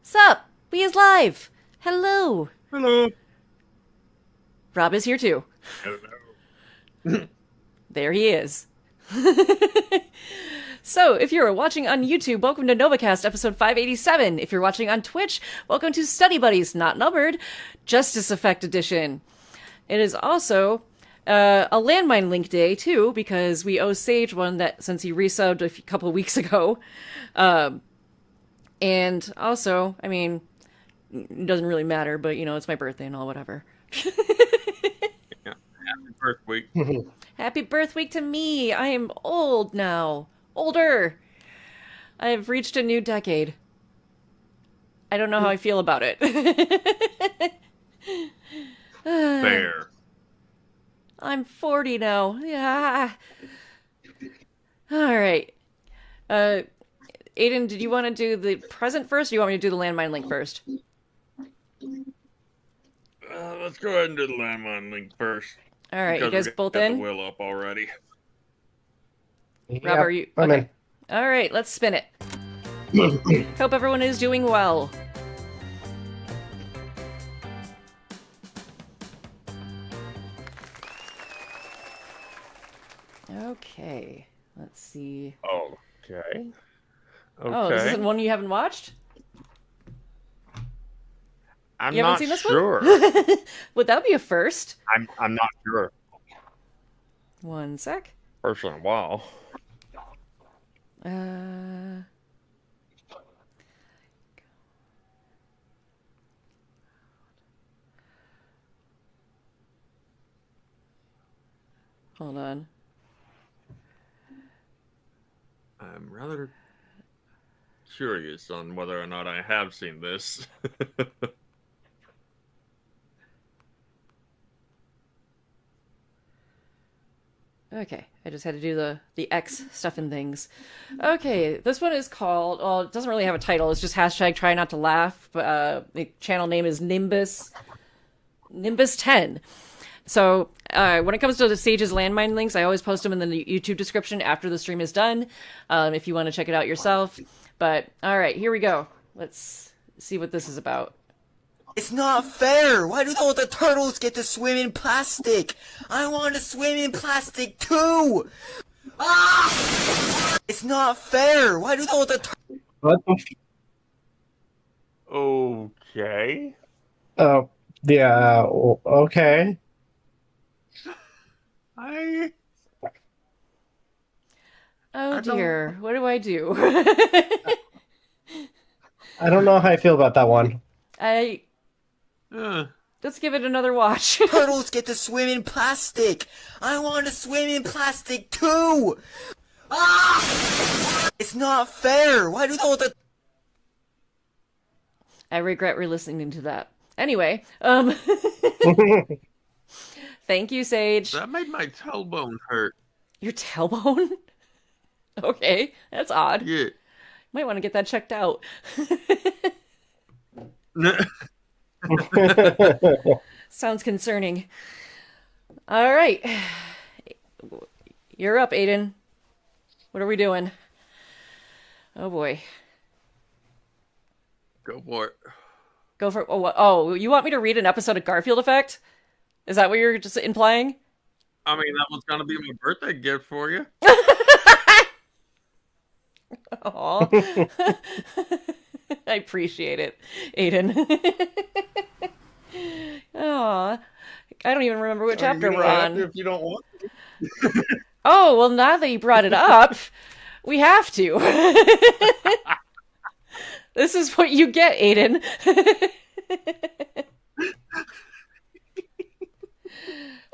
Sup? We is live. Hello. Hello. Rob is here too. Hello. There he is. So, if you're watching on YouTube, welcome to Novakast episode 587. If you're watching on Twitch, welcome to Study Buddies, not numbered, Justice Effect Edition. It is also a Landmine link day, too, because we owe Sage one that since he resubbed a couple weeks ago. And also, I mean, it doesn't really matter, but, it's my birthday and all, whatever. Yeah. Happy birth week. Happy birth week to me! I am old now. Older! I have reached a new decade. I don't know how I feel about it. Fair. I'm 40 now. Yeah. Alright. Aden, did you want to do the present first, or do you want me to do the landmine link first? Let's go ahead and do the landmine link first. Alright, you Because guys both got in? the wheel up already. Rob, are you? I'm Okay. Alright, let's spin it. Hope everyone is doing well. Okay, let's see. Okay. Oh, this isn't one you haven't watched? I'm You haven't not seen this sure. one? Would that be a first? I'm not sure. One sec. First in a while. Hold on. I'm rather curious on whether or not I have seen this. Okay, I just had to do the X stuff and things. Okay, this one is called, well, it doesn't really have a title, it's just hashtag try not to laugh, but the channel name is Nimbus 10. So, when it comes to the Sage's landmine links, I always post them in the YouTube description after the stream is done, if you want to check it out yourself. But, alright, here we go. Let's see what this is about. It's not fair! Why do all the turtles get to swim in plastic? I want to swim in plastic too! Ah! It's not fair! Why do all the What the Okay. Oh, yeah, okay. I Oh don't- dear, what do I do? I don't know how I feel about that one. Let's give it another watch. turtles get to swim in plastic? I want to swim in plastic too! Ah! It's not fair! Why do all the I regret re-listening to that. Anyway, thank you, Sage. that made my tailbone hurt. Your tailbone? Okay, that's odd. Yeah. Might want to get that checked out. Sounds concerning. All right. You're up, Aden. What are we doing? Oh, boy. Go for it. Go for... Oh, oh, you want me to read an episode of Garfield Effect? Is that what you're just implying? I mean, that was gonna be my birthday gift for you. Aw. I appreciate it, Aden. Aw. I don't even remember what chapter we're on. If you don't want to. Oh, well, now that you brought it up, we have to. This is what you get, Aden.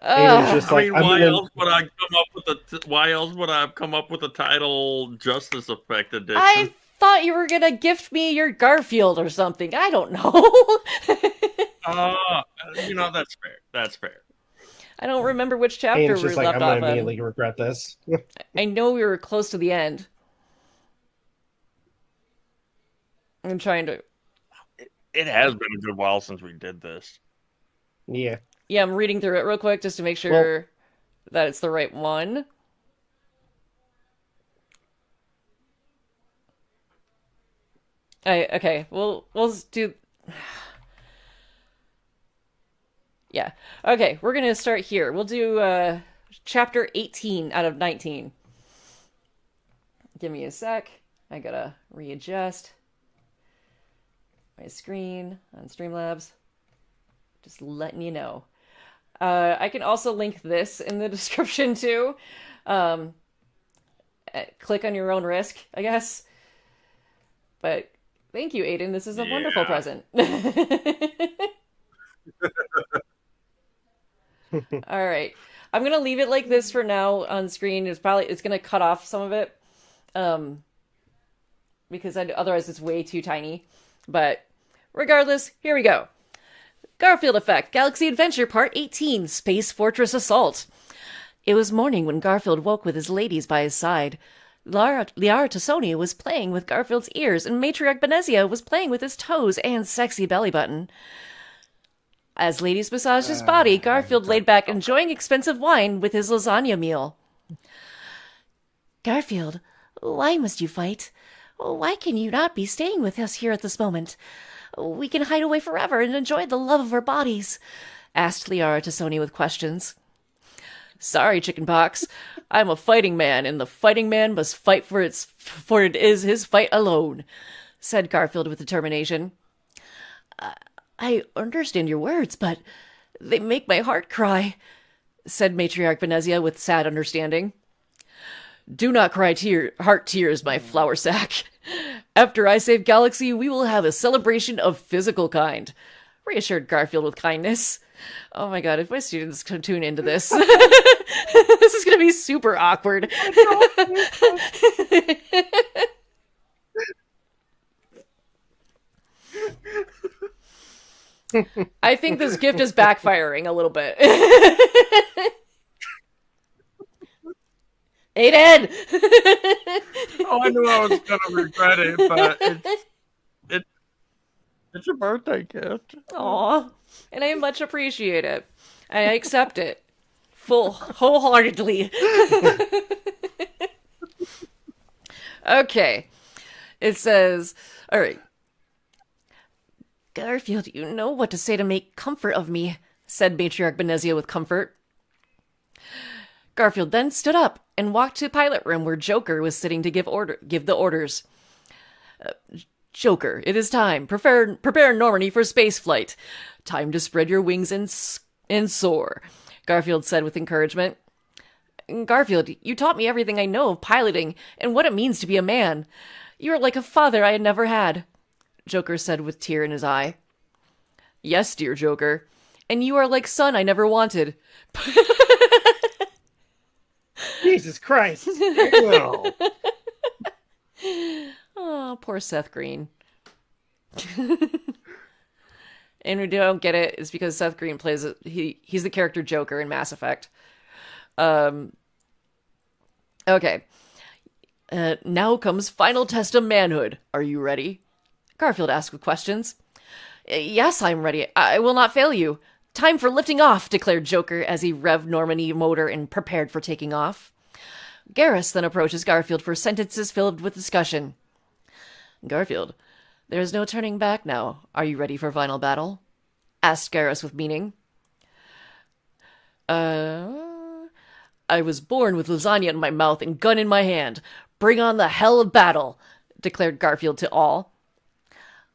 Aiden's just I mean, like, why gonna- else would I come up with why else would I have come up with the title Justice Effect Edition? I thought you were gonna gift me your Garfield or something. I don't know. That's fair. That's fair. I don't remember which chapter Aiden's we just like, left I'm off gonna on. immediately regret this. I know we were close to the end. I'm trying to... It has been a good while since we did this. Yeah. Yeah, I'm reading through it real quick just to make sure that it's the right one. Okay, we'll do. Yeah. Okay, we're gonna start here. We'll do chapter 18 out of 19. Give me a sec. I gotta readjust my screen on Streamlabs. Just letting you know. I can also link this in the description too. Click on your own risk, I guess. But thank you, Aden. This is a wonderful present. All right. I'm going to leave it like this for now on screen. It's going to cut off some of it. Because otherwise it's way too tiny. But regardless, here we go. Garfield Effect, Galaxy Adventure Part 18, Space Fortress Assault. It was morning when Garfield woke with his ladies by his side. Liara Tassoni was playing with Garfield's ears, and Matriarch Benezia was playing with his toes and sexy belly button. As ladies massaged his body, Garfield laid back enjoying expensive wine with his lasagna meal. Garfield, why must you fight? Why can you not be staying with us here at this moment? We can hide away forever and enjoy the love of our bodies, asked Liara Tassoni with questions. Sorry, chickenpox. I'm a fighting man, and the fighting man must fight for it is his fight alone, said Garfield with determination. I understand your words, but they make my heart cry, said Matriarch Benezia with sad understanding. Do not cry heart tears, my flour sack. After I save Galaxy, we will have a celebration of physical kind, reassured Garfield with kindness. Oh my god, if my students can tune into this, this is going to be super awkward. I think this gift is backfiring a little bit. Aden! Oh, I knew I was gonna regret it, but it's a birthday gift. Aw, and I much appreciate it. I accept it. Wholeheartedly. Okay. It says, alright. Garfield, you know what to say to make comfort of me, said Matriarch Benezia with comfort. Garfield then stood up and walked to the pilot room where Joker was sitting to give the orders. Joker, it is time. Prepare Normandy for spaceflight. Time to spread your wings and soar, Garfield said with encouragement. Garfield, you taught me everything I know of piloting and what it means to be a man. You are like a father I had never had, Joker said with tear in his eye. Yes, dear Joker. And you are like son I never wanted. Jesus Christ. Oh, poor Seth Green. And we don't get it is because Seth Green plays he's the character Joker in Mass Effect. Okay. Now comes final test of manhood. Are you ready? Garfield asked with questions. Yes, I'm ready. I will not fail you. Time for lifting off, declared Joker as he revved Normandy motor and prepared for taking off. Garrus then approaches Garfield for sentences filled with discussion. Garfield, there is no turning back now. Are you ready for final battle? Asked Garrus with meaning. I was born with lasagna in my mouth and gun in my hand. Bring on the hell of battle, declared Garfield to all.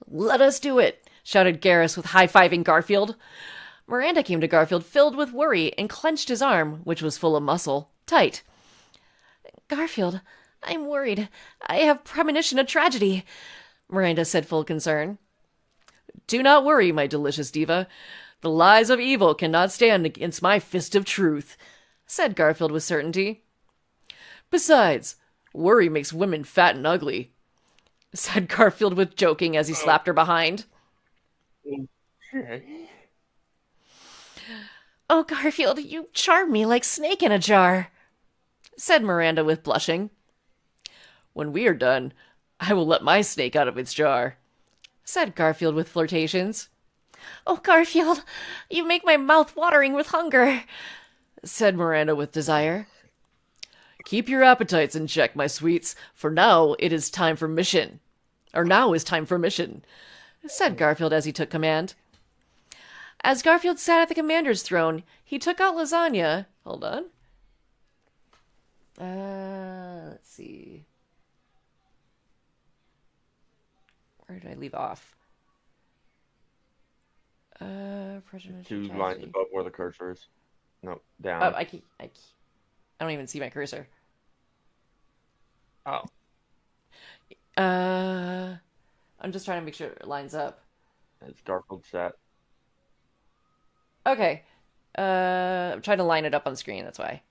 Let us do it, shouted Garrus with high-fiving Garfield. Miranda came to Garfield filled with worry and clenched his arm, which was full of muscle, tight. Garfield, I'm worried. I have premonition of tragedy, Miranda said full concern. Do not worry, my delicious diva. The lies of evil cannot stand against my fist of truth, said Garfield with certainty. Besides, worry makes women fat and ugly, said Garfield with joking as he slapped her behind. Okay. Oh, Garfield, you charm me like snake in a jar, said Miranda with blushing. When we are done, I will let my snake out of its jar, said Garfield with flirtations. Oh, Garfield, you make my mouth watering with hunger, said Miranda with desire. Keep your appetites in check, my sweets, for now it is time for mission. Now is time for mission, said Garfield as he took command. As Garfield sat at the commander's throne, he took out lasagna. Hold on. Let's see. Where did I leave off? Two lines above where the cursor is. No, down. Oh, I don't even see my cursor. Oh. I'm just trying to make sure it lines up. It's Garfield set. Okay. I'm trying to line it up on screen, that's why.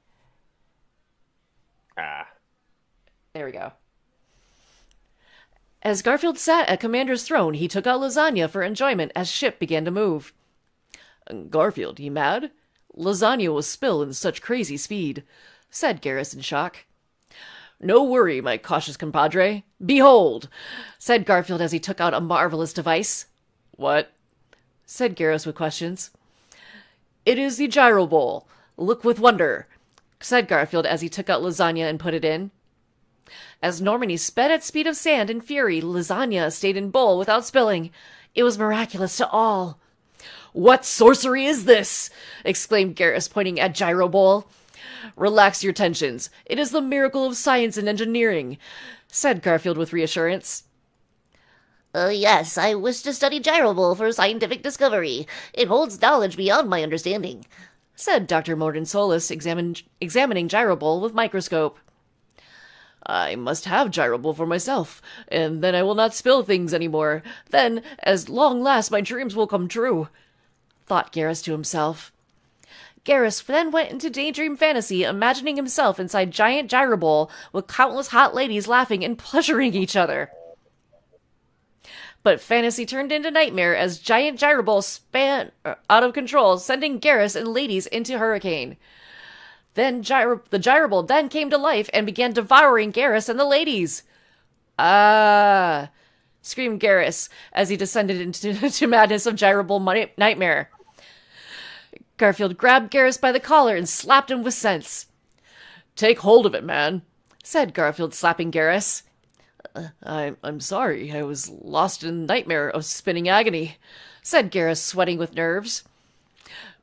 There we go. As Garfield sat at Commander's throne, he took out lasagna for enjoyment as ship began to move. Garfield, you mad? Lasagna will spill in such crazy speed, said Garrus in shock. No worry, my cautious compadre. Behold, said Garfield as he took out a marvelous device. What? Said Garrus with questions. It is the gyro bowl. Look with wonder, said Garfield as he took out lasagna and put it in. As Normandy sped at speed of sand in fury, lasagna stayed in bowl without spilling. It was miraculous to all. What sorcery is this? Exclaimed Garrus, pointing at gyro bowl. Relax your tensions. It is the miracle of science and engineering, said Garfield with reassurance. Yes, I wish to study gyro bowl for scientific discovery. It holds knowledge beyond my understanding, said Dr. Morden Solus, examining gyro bowl with microscope. I must have gyro bowl for myself, and then I will not spill things anymore. Then, as long last, my dreams will come true, thought Garrus to himself. Garrus then went into daydream fantasy, imagining himself inside giant gyro bowl with countless hot ladies laughing and pleasuring each other. But fantasy turned into nightmare as giant gyro bowl span out of control, sending Garrus and ladies into hurricane. Then the gyro bowl then came to life and began devouring Garrus and the ladies. Ah! Screamed Garrus as he descended into madness of gyro bowl nightmare. Garfield grabbed Garrus by the collar and slapped him with sense. Take hold of it, man, said Garfield, slapping Garrus. I'm sorry, I was lost in nightmare of spinning agony, said Garrus, sweating with nerves.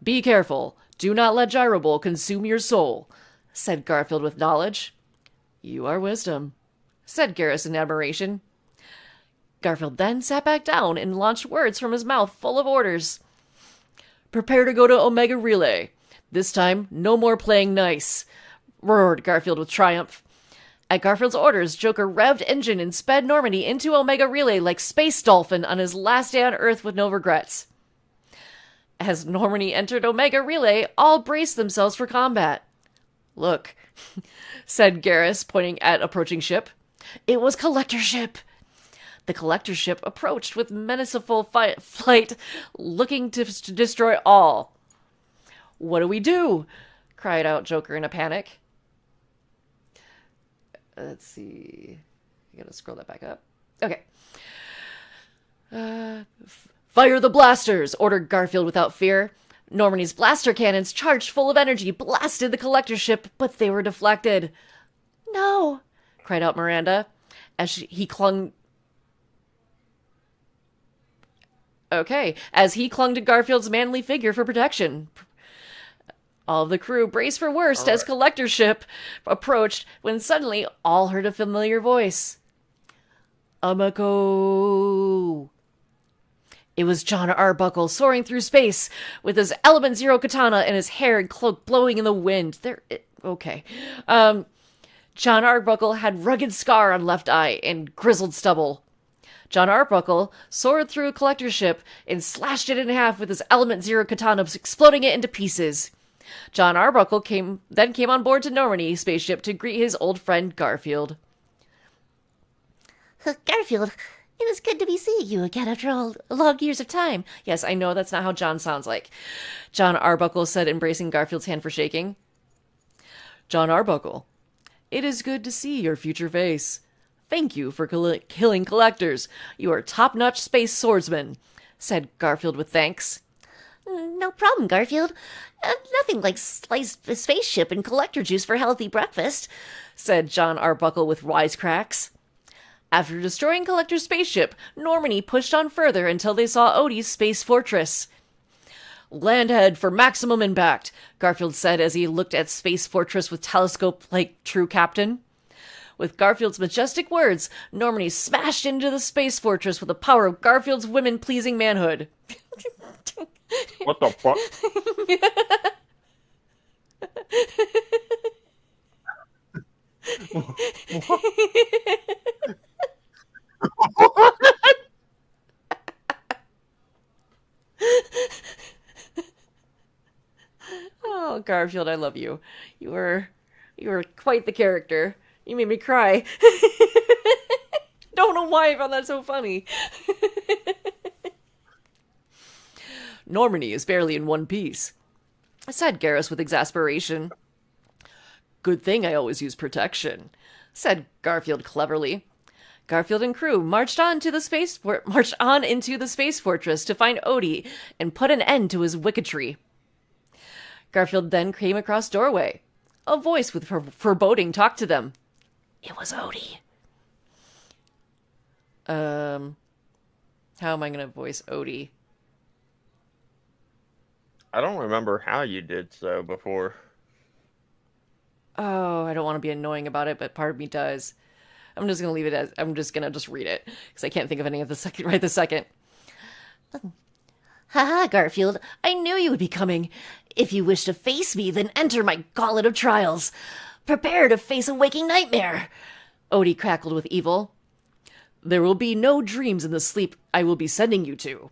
Be careful. Do not let gyro bowl consume your soul, said Garfield with knowledge. You are wisdom, said Garrus in admiration. Garfield then sat back down and launched words from his mouth full of orders. Prepare to go to Omega Relay. This time, no more playing nice, roared Garfield with triumph. At Garfield's orders, Joker revved engine and sped Normandy into Omega Relay like Space Dolphin on his last day on Earth with no regrets. As Normandy entered Omega Relay, all braced themselves for combat. Look, said Garrus, pointing at approaching ship. It was Collector Ship. The Collector Ship approached with menaceful flight, looking to destroy all. What do we do? Cried out Joker in a panic. Let's see. I gotta scroll that back up. Okay. Fire the blasters, ordered Garfield without fear. Normandy's blaster cannons, charged full of energy, blasted the Collector Ship, but they were deflected. No, cried out Miranda, as he clung to Garfield's manly figure for protection. All of the crew braced for worst as Collector Ship approached, when suddenly all heard a familiar voice. Amako. It was John Arbuckle soaring through space with his Element Zero katana and his hair and cloak blowing in the wind. John Arbuckle had rugged scar on left eye and grizzled stubble. John Arbuckle soared through a Collector Ship and slashed it in half with his Element Zero katana, exploding it into pieces. John Arbuckle came on board to Normandy spaceship to greet his old friend Garfield. Garfield, it is good to be seeing you again after all long years of time. Yes, I know that's not how John sounds like. John Arbuckle said, embracing Garfield's hand for shaking. John Arbuckle, it is good to see your future face. Thank you for killing collectors. You are top-notch space swordsman, said Garfield with thanks. No problem, Garfield. Nothing like sliced spaceship and collector juice for healthy breakfast, said John Arbuckle with wisecracks. After destroying Collector's spaceship, Normandy pushed on further until they saw Odie's space fortress. "Land ahead for maximum impact," Garfield said as he looked at Space Fortress with telescope like true captain. With Garfield's majestic words, Normandy smashed into the Space Fortress with the power of Garfield's women-pleasing manhood. What the fuck? Oh, Garfield, I love you. You were quite the character. You made me cry. Don't know why I found that so funny. "Normandy is barely in one piece," said Garrus with exasperation. "Good thing I always use protection," said Garfield cleverly. Garfield and crew marched on into the space fortress to find Odie and put an end to his wicketry. Garfield then came across doorway. A voice with foreboding talked to them. It was Odie. How am I going to voice Odie? I don't remember how you did so before. Oh, I don't want to be annoying about it, but part of me does. I'm just going to leave it as, I'm just going to just read it, because I can't think of any of the second, right this second. Haha, Garfield, I knew you would be coming. If you wish to face me, then enter my gauntlet of trials. Prepare to face a waking nightmare. Odie crackled with evil. There will be no dreams in the sleep I will be sending you to,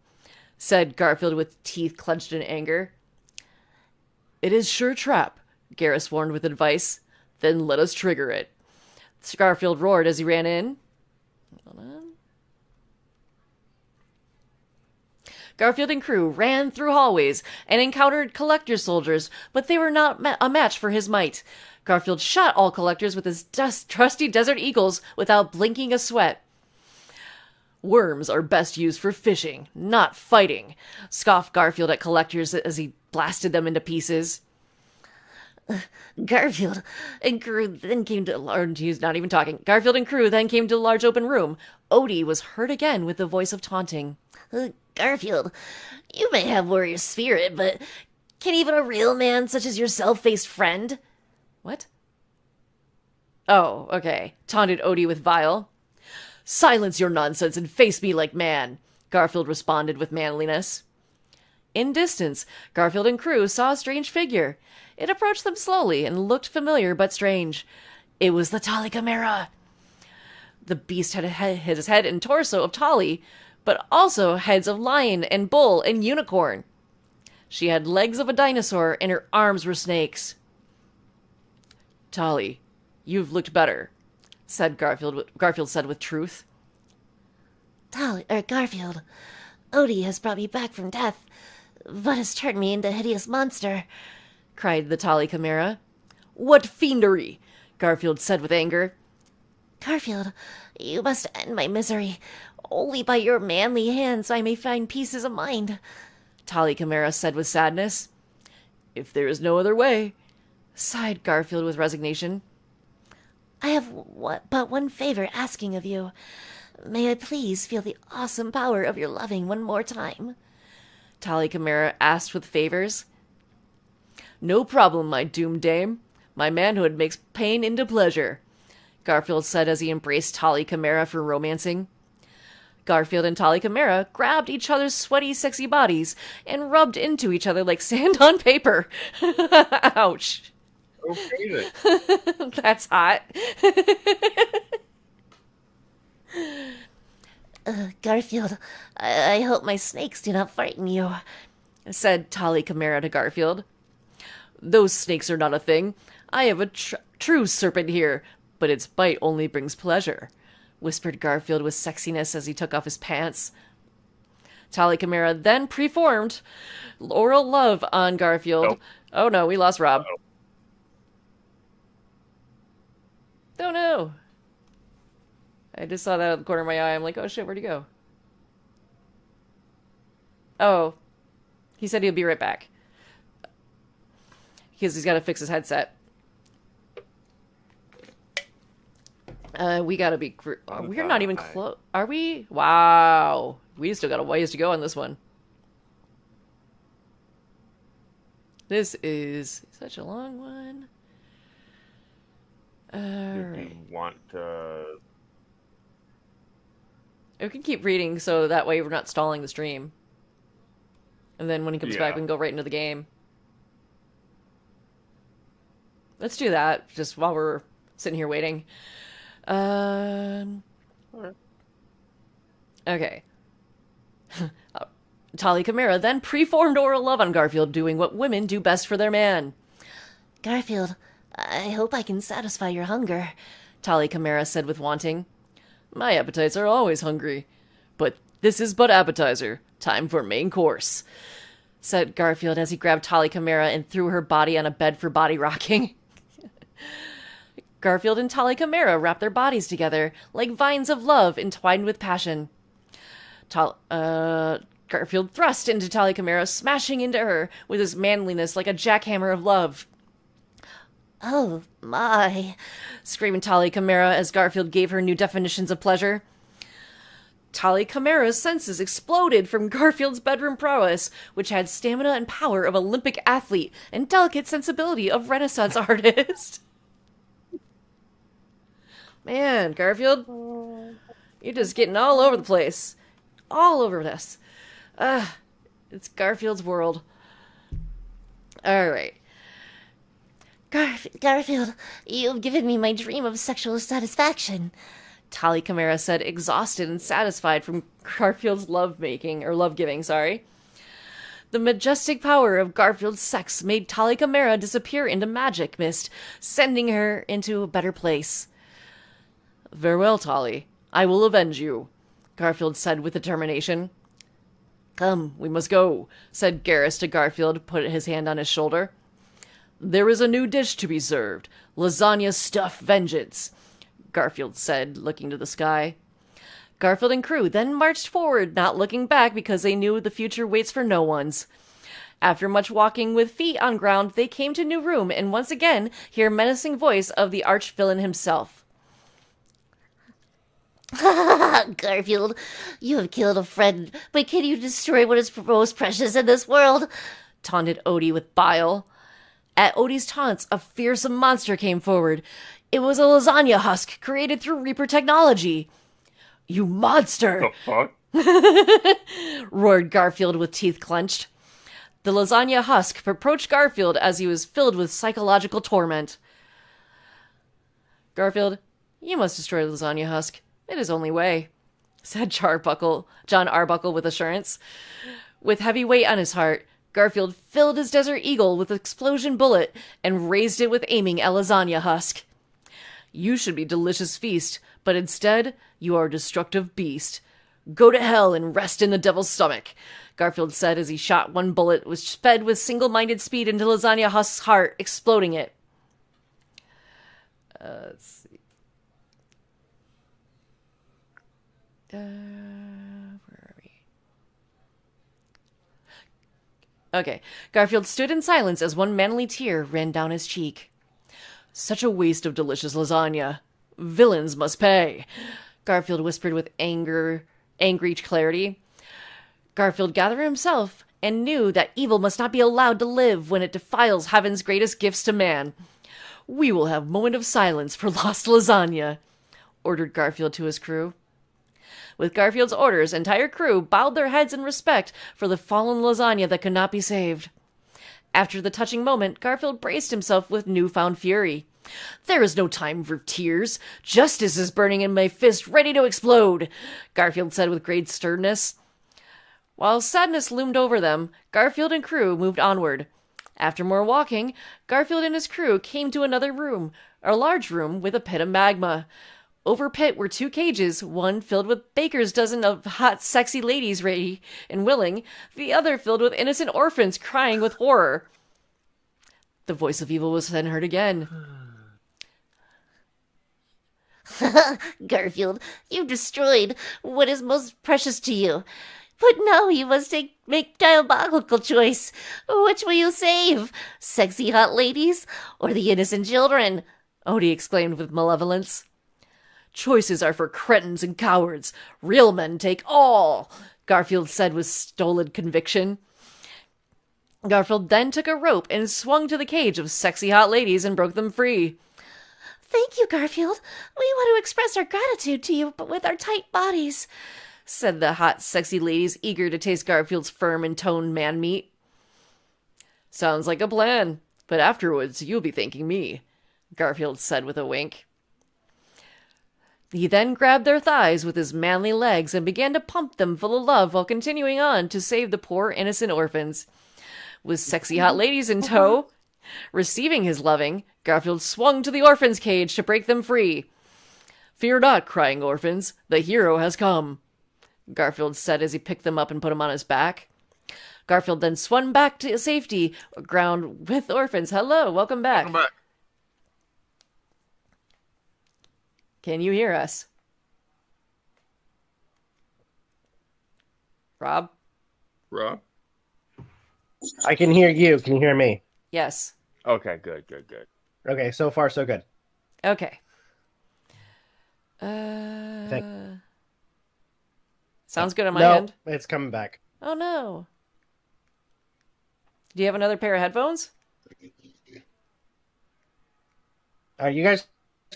said Garfield with teeth clenched in anger. It is sure trap, Garrus warned with advice. Then let us trigger it. Garfield roared as he ran in. Hold on. Garfield and crew ran through hallways and encountered collector soldiers, but they were not a match for his might. Garfield shot all collectors with his trusty Desert Eagles without blinking a sweat. Worms are best used for fishing, not fighting, scoffed Garfield at collectors as he blasted them into pieces. Garfield and crew then came to... He's not even talking. Garfield and crew then came to a large open room. Odie was heard again with the voice of taunting. Garfield, you may have warrior spirit, but can even a real man such as yourself face friend? What? Oh, okay. Taunted Odie with vile. Silence your nonsense and face me like man, Garfield responded with manliness. In distance, Garfield and crew saw a strange figure. It approached them slowly and looked familiar but strange. It was the Tali Chimera. The beast had his head and torso of Tali, but also heads of lion and bull and unicorn. She had legs of a dinosaur and her arms were snakes. Tali, you've looked better, said Garfield said with truth. Garfield, Odie has brought me back from death, but has turned me into a hideous monster, cried the Tali Chimera. What fiendery, Garfield said with anger. Garfield, you must end my misery. Only by your manly hands I may find peace of mind, Tali Chimera said with sadness. If there is no other way, sighed Garfield with resignation. I have but one favor asking of you. May I please feel the awesome power of your loving one more time? Tali Chimera asked with favors. No problem, my doomed dame. My manhood makes pain into pleasure, Garfield said as he embraced Tali Chimera for romancing. Garfield and Tali Chimera grabbed each other's sweaty, sexy bodies and rubbed into each other like sand on paper. Ouch. Okay, then. That's hot. Garfield, I hope my snakes do not frighten you, said Tali Chimera to Garfield. Those snakes are not a thing. I have a true serpent here, but its bite only brings pleasure, whispered Garfield with sexiness as he took off his pants. Tali Chimera then performed oral love on Garfield. Nope. Oh no, we lost Rob. Uh-oh. Oh no. I just saw that out of the corner of my eye. I'm like, oh shit, where'd he go? Oh. He said he'll be right back. Because he's got to fix his headset. We gotta be... We're not even close. Are we? Wow. We still got a ways to go on this one. This is such a long one. If you want to... We can keep reading so that way we're not stalling the stream. And then when he comes back, we can go right into the game. Let's do that, just while we're sitting here waiting. Okay. Tali Chimera then preformed oral love on Garfield, doing what women do best for their man. Garfield, I hope I can satisfy your hunger, Tali Chimera said with wanting. My appetites are always hungry. But this is but appetizer. Time for main course, said Garfield as he grabbed Tali Chimera and threw her body on a bed for body rocking. Garfield and Tali Chimera wrapped their bodies together like vines of love entwined with passion. Garfield thrust into Tali Chimera, smashing into her with his manliness like a jackhammer of love. Oh, my, screamed Tali Chimera as Garfield gave her new definitions of pleasure. Tali Chimera's senses exploded from Garfield's bedroom prowess, which had stamina and power of Olympic athlete and delicate sensibility of Renaissance artist. Man, Garfield, you're just getting all over the place. All over this. It's Garfield's world. Alright. Garfield, you've given me my dream of sexual satisfaction, Tali Chimera said, exhausted and satisfied from Garfield's love-giving. The majestic power of Garfield's sex made Tali Chimera disappear into magic mist, sending her into a better place. Farewell, Tali. I will avenge you, Garfield said with determination. Come, we must go, said Garrus to Garfield, put his hand on his shoulder. There is a new dish to be served. Lasagna stuffed vengeance, Garfield said, looking to the sky. Garfield and crew then marched forward, not looking back because they knew the future waits for no ones. After much walking with feet on ground, they came to a new room and once again hear a menacing voice of the arch-villain himself. Garfield, you have killed a friend, but can you destroy what is most precious in this world? Taunted Odie with bile. At Odie's taunts, a fearsome monster came forward. It was a lasagna husk created through Reaper technology. You monster! The fuck? Roared Garfield with teeth clenched. The lasagna husk approached Garfield as he was filled with psychological torment. Garfield, you must destroy the lasagna husk. It is only way, said John Arbuckle with assurance. With heavy weight on his heart, Garfield filled his Desert Eagle with an explosion bullet and raised it with aiming at lasagna husk. You should be delicious feast, but instead, you are a destructive beast. Go to hell and rest in the devil's stomach, Garfield said as he shot one bullet which sped with single-minded speed into lasagna husk's heart, exploding it. Let's see. Where are we? Okay. Garfield stood in silence as one manly tear ran down his cheek. Such a waste of delicious lasagna. Villains must pay, Garfield whispered with angry clarity. Garfield gathered himself and knew that evil must not be allowed to live when it defiles heaven's greatest gifts to man. We will have a moment of silence for lost lasagna, ordered Garfield to his crew. With Garfield's orders, entire crew bowed their heads in respect for the fallen lasagna that could not be saved. After the touching moment, Garfield braced himself with newfound fury. There is no time for tears. Justice is burning in my fist, ready to explode, Garfield said with great sternness. While sadness loomed over them, Garfield and crew moved onward. After more walking, Garfield and his crew came to another room, a large room with a pit of magma. Over pit were two cages, one filled with baker's dozen of hot, sexy ladies ready and willing, the other filled with innocent orphans crying with horror. The voice of evil was then heard again. Garfield, you've destroyed what is most precious to you. But now you must make diabolical choice. Which will you save? Sexy hot ladies or the innocent children? Odie exclaimed with malevolence. Choices are for cretins and cowards. Real men take all, Garfield said with stolid conviction. Garfield then took a rope and swung to the cage of sexy hot ladies and broke them free. Thank you, Garfield. We want to express our gratitude to you, but with our tight bodies, said the hot, sexy ladies, eager to taste Garfield's firm and toned man meat. Sounds like a plan, but afterwards you'll be thanking me, Garfield said with a wink. He then grabbed their thighs with his manly legs and began to pump them full of love while continuing on to save the poor innocent orphans. With sexy hot ladies in tow, receiving his loving, Garfield swung to the orphans' cage to break them free. Fear not, crying orphans, the hero has come, Garfield said as he picked them up and put them on his back. Garfield then swung back to safety ground with orphans. Hello, welcome back. Welcome back. Can you hear us? Rob? I can hear you. Can you hear me? Yes. Okay, good. Okay, so far so good. Okay. Sounds good on my end. It's coming back. Oh no. Do you have another pair of headphones? You guys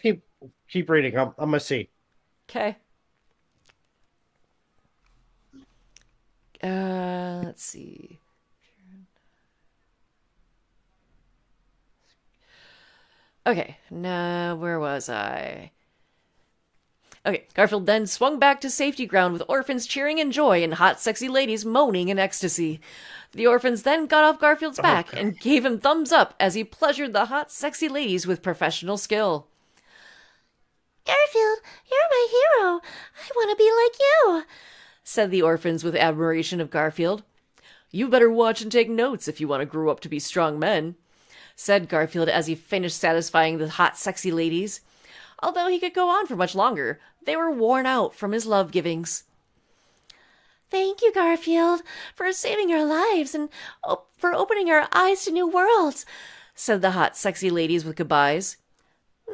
keep reading. I'm gonna see. Okay. Let's see. Okay, now where was I? Okay, Garfield then swung back to safety ground with orphans cheering in joy and hot, sexy ladies moaning in ecstasy. The orphans then got off Garfield's back and gave him thumbs up as he pleasured the hot, sexy ladies with professional skill. Garfield, you're my hero. I want to be like you, said the orphans with admiration of Garfield. You better watch and take notes if you want to grow up to be strong men, said Garfield as he finished satisfying the hot, sexy ladies. Although he could go on for much longer, they were worn out from his love-givings. Thank you, Garfield, for saving our lives and for opening our eyes to new worlds, said the hot, sexy ladies with goodbyes.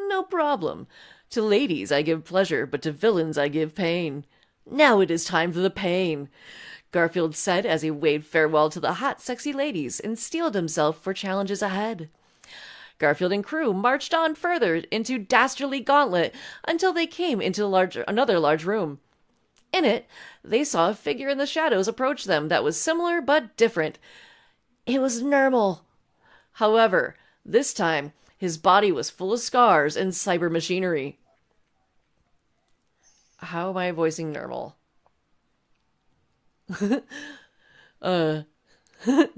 No problem. To ladies I give pleasure, but to villains I give pain. Now it is time for the pain, Garfield said as he waved farewell to the hot, sexy ladies and steeled himself for challenges ahead. Garfield and crew marched on further into Dastardly Gauntlet until they came into another large room. In it, they saw a figure in the shadows approach them that was similar but different. It was Nermal. However, this time, his body was full of scars and cyber machinery. How am I voicing Nermal?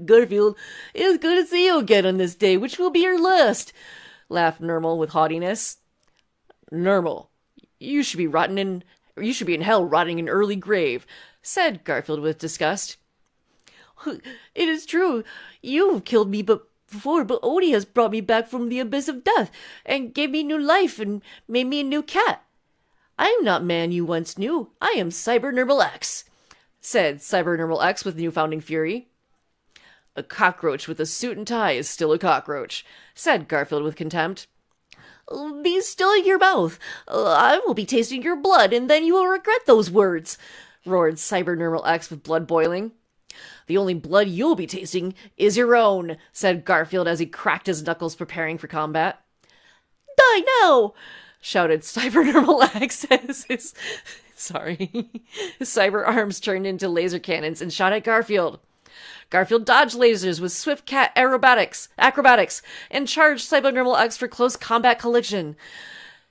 Garfield, it's good to see you again on this day, which will be your last, laughed Nermal with haughtiness. Nermal, you should be in hell rotting in early grave, said Garfield with disgust. It is true, you've killed me before, but Odie has brought me back from the abyss of death, and gave me new life, and made me a new cat. I am not man you once knew, I am Cyber Nermal X, said Cyber Nermal X with newfound fury. A cockroach with a suit and tie is still a cockroach, said Garfield with contempt. Be still your mouth. I will be tasting your blood, and then you will regret those words, roared Cyber Nermal X with blood boiling. The only blood you'll be tasting is your own, said Garfield as he cracked his knuckles preparing for combat. Die now, shouted Cyber Nermal X as his cyber arms turned into laser cannons and shot at Garfield. Garfield dodged lasers with swift cat acrobatics, and charged Cyber Nermal X for close combat collision.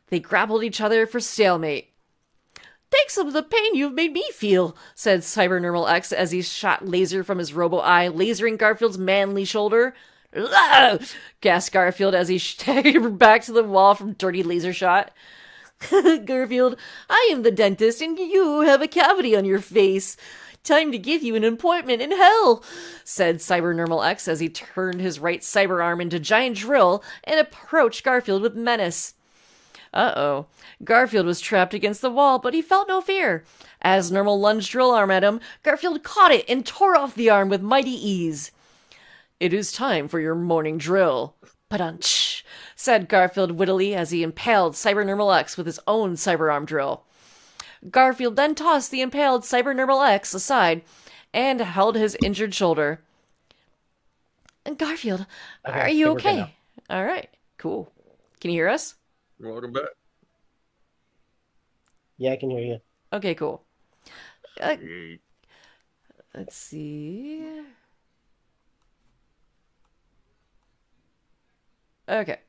They grappled each other for stalemate. Take some of the pain you've made me feel, said Cyber Nermal X as he shot laser from his robo-eye, lasering Garfield's manly shoulder. "Ah!" gasped Garfield as he staggered back to the wall from dirty laser shot. Garfield, I am the dentist and you have a cavity on your face. Time to give you an appointment in hell, said Cyber Nermal X as he turned his right cyber arm into giant drill and approached Garfield with menace. Uh-oh. Garfield was trapped against the wall, but he felt no fear. As Nermal lunged drill arm at him, Garfield caught it and tore off the arm with mighty ease. It is time for your morning drill. Padunch, said Garfield wittily as he impaled Cybernormal X with his own cyberarm drill. Garfield then tossed the impaled Cybernormal X aside and held his injured shoulder. Garfield, Okay, are you we're good okay? now. All right, cool. Can you hear us? Welcome back. Yeah, I can hear you. Okay, cool. Hey. Let's see. Okay.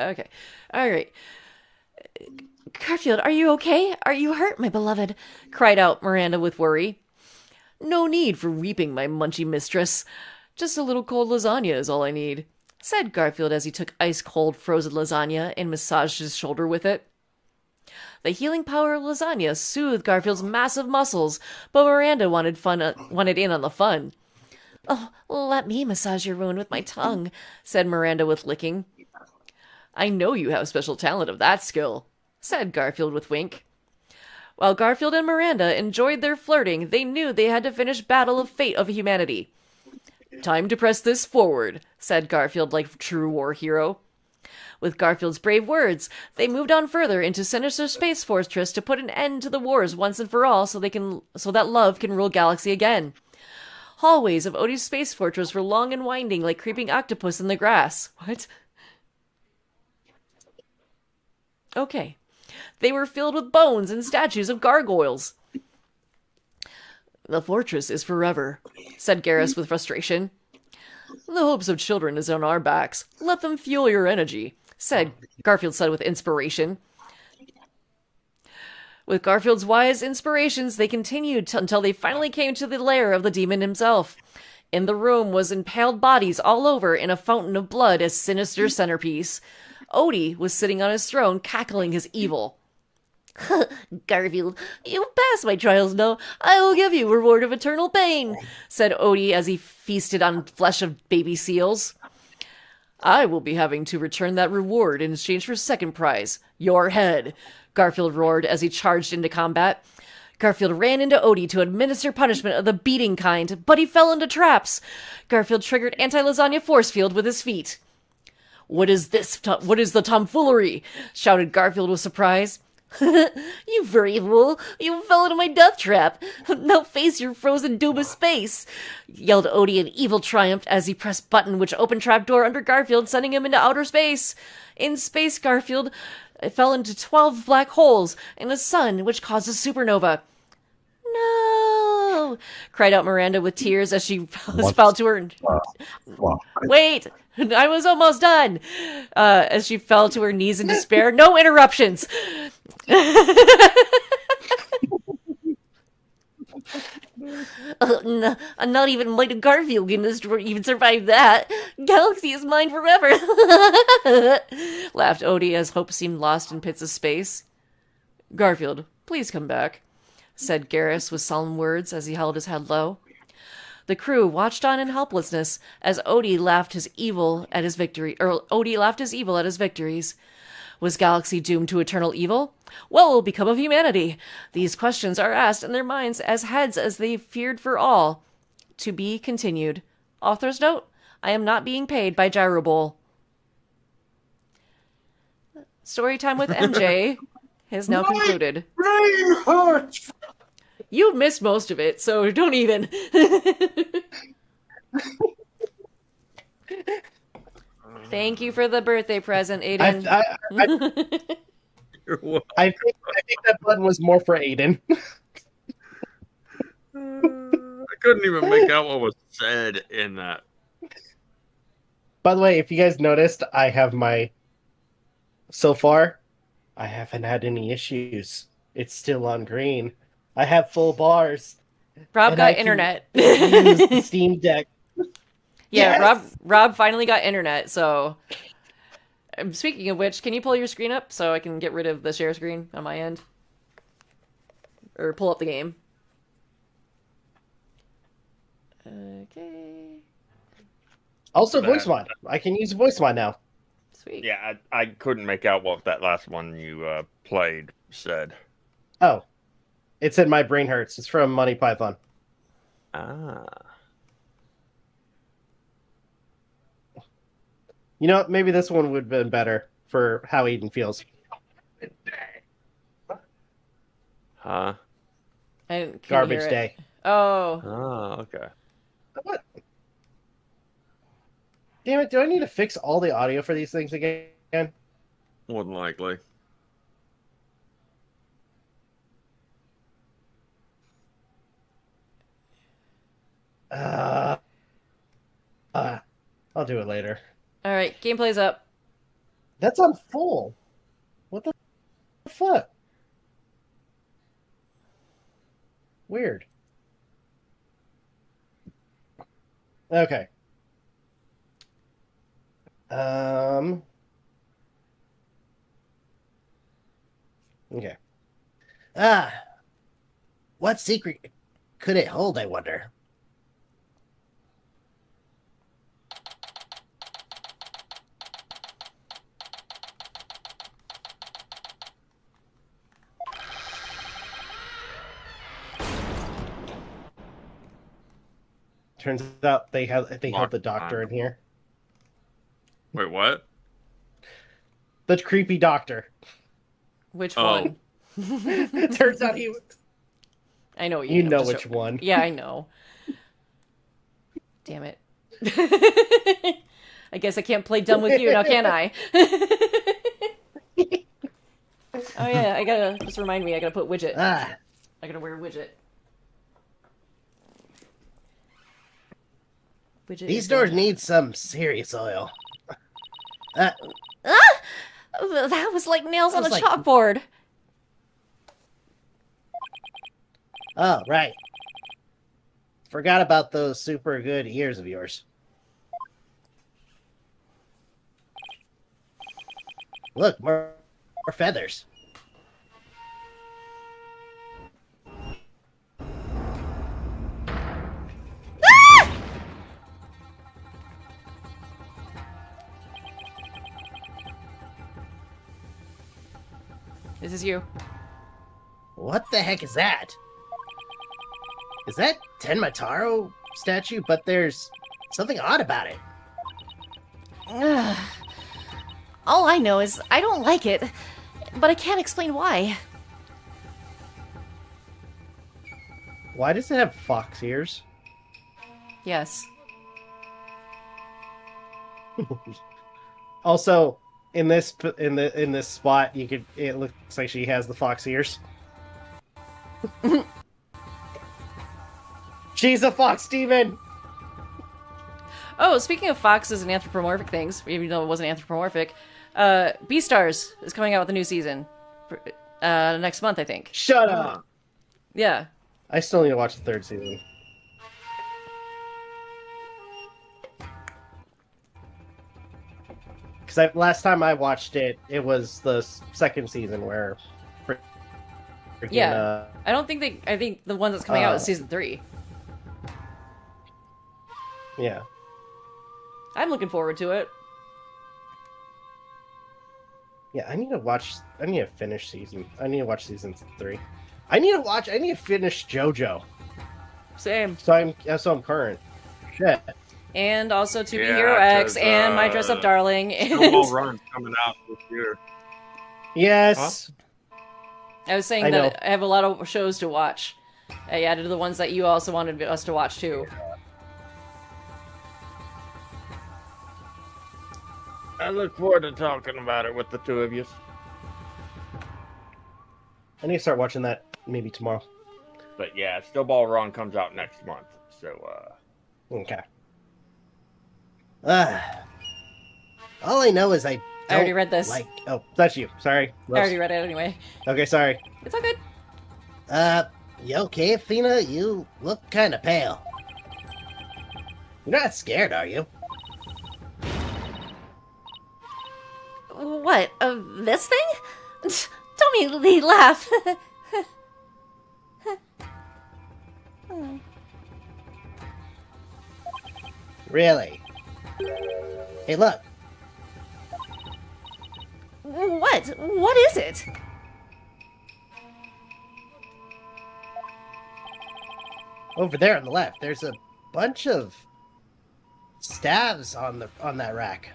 Okay. All right. Garfield, are you okay? Are you hurt, my beloved? Cried out Miranda with worry. No need for weeping, my munchy mistress. Just a little cold lasagna is all I need, said Garfield as he took ice-cold frozen lasagna and massaged his shoulder with it. The healing power of lasagna soothed Garfield's massive muscles, but Miranda wanted in on the fun. Oh, let me massage your wound with my tongue, said Miranda with licking. I know you have special talent of that skill, said Garfield with wink. While Garfield and Miranda enjoyed their flirting, they knew they had to finish Battle of Fate of Humanity. Time to press this forward, said Garfield like true war hero. With Garfield's brave words, they moved on further into Sinister Space Fortress to put an end to the wars once and for all so that love can rule galaxy again. Hallways of Odie's Space Fortress were long and winding like creeping octopus in the grass. What? Okay. They were filled with bones and statues of gargoyles. The fortress is forever, said Garrus with frustration. The hopes of children is on our backs. Let them fuel your energy, Garfield said with inspiration. With Garfield's wise inspirations, they continued until they finally came to the lair of the demon himself. In the room was impaled bodies all over in a fountain of blood as sinister centerpiece. Odie was sitting on his throne, cackling his evil. Garfield, you passed my trials now. I will give you reward of eternal pain, said Odie as he feasted on flesh of baby seals. I will be having to return that reward in exchange for second prize, your head, Garfield roared as he charged into combat. Garfield ran into Odie to administer punishment of the beating kind, but he fell into traps. Garfield triggered anti-lasagna force field with his feet. What is this? What is the tomfoolery? Shouted Garfield with surprise. You furry fool! You fell into my death trap! Now face your frozen doom of space! Yelled Odie in evil triumph as he pressed button which opened trapdoor under Garfield, sending him into outer space. In space, Garfield fell into 12 black holes and a sun which caused a supernova. No! Cried out Miranda with tears as she fell to her... Wait! I was almost done! As she fell to her knees in despair. No interruptions! Not even Mighty Garfield can even survive that. Galaxy is mine forever. Laughed Odie as hope seemed lost in pits of space. Garfield, please come back, said Garrus with solemn words as he held his head low. The crew watched on in helplessness as Odie laughed his evil at his victories. Was Galaxy doomed to eternal evil? What will become of humanity? These questions are asked in their minds as heads as they feared for all. To be continued. Author's note, I am not being paid by Gyro Bowl. Storytime with MJ has now concluded. Brain hurts! You missed most of it, so don't even. Thank you for the birthday present, Aden. I think that button was more for Aden. I couldn't even make out what was said in that. By the way, if you guys noticed, I have so far, I haven't had any issues. It's still on green. I have full bars. Rob got internet. Use the Steam Deck. Yeah, Yes! Rob finally got internet, so... Speaking of which, can you pull your screen up so I can get rid of the share screen on my end? Or pull up the game. Okay. Also, voice mod. I can use voice mod now. Sweet. Yeah, I couldn't make out what that last one you played said. Oh, it's in My Brain Hurts. It's from Monty Python. Ah. You know what? Maybe this one would have been better for how Aden feels. Huh? I couldn't Garbage hear it. day. Oh. Oh, okay. What? Damn it, do I need to fix all the audio for these things again? More than likely. I'll do it later. All right, gameplay's up. That's on full. What the fuck? Weird. Okay. Okay. What secret could it hold, I wonder? Turns out they have the doctor in here. Wait, what? The creepy doctor. Which Oh. one? Turns out he was... I know what You mean. know I'm just which joking. one. Yeah, I know. Damn it. I guess I can't play dumb with you now, can I? Oh yeah, I gotta just remind me. I gotta put widget. I gotta wear widget. Widget. These doors need some serious oil. That was like nails on a That was like- chalkboard. Oh, right. Forgot about those super good ears of yours. Look, more feathers. This is you. What the heck is that? Is that Tenmataro statue? But there's something odd about it. Ugh. All I know is I don't like it, but I can't explain why. Why does it have fox ears? Yes. Also, in this spot, it looks like she has the fox ears. She's a fox demon. Oh, speaking of foxes and anthropomorphic things, even though it wasn't anthropomorphic, Beastars is coming out with a new season next month, I think. Shut up. Yeah. I still need to watch the third season. Because last time I watched it, it was the second season where... freaking, Yeah. I don't think they... I think the one that's coming out is season 3. Yeah. I'm looking forward to it. Yeah, I need to finish season... I need to watch season 3. I need to finish JoJo. Same. So I'm current. Shit. And also To Be Yeah, Hero X 'cause, and My Dress Up Darling. Snowball And Run's coming out this year. Yes. I was saying I know. that I have a lot of shows to watch. I added the ones that you also wanted us to watch too. I look forward to talking about it with the two of you. I need to start watching that maybe tomorrow. But yeah, Snowball Run comes out next month. So, Okay. All I know is I already don't read this. Oh, that's you. Sorry. I already read it anyway. Okay, sorry. It's all good. You okay, Athena? You look kind of pale. You're not scared, are you? What? This thing? Don't make me laugh. Really? Hey, look. What? What is it? over there on the left, there's a bunch of staves on that rack.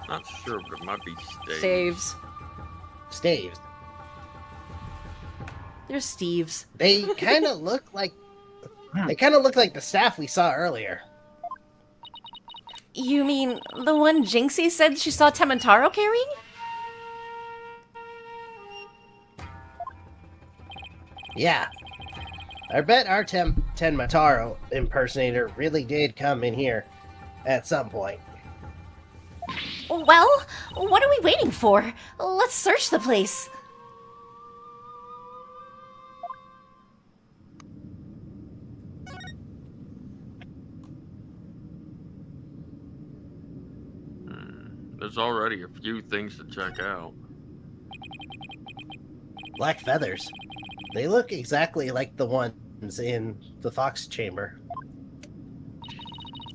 Not sure, but it might be Staves. Staves. They're Steves. They kind of look like the staff we saw earlier. You mean the one Jinxie said she saw Temantaro carrying? Yeah. I bet our Tenmataro impersonator really did come in here at some point. Well, what are we waiting for? Let's search the place. There's already a few things to check out. Black feathers. They look exactly like the ones in the fox chamber.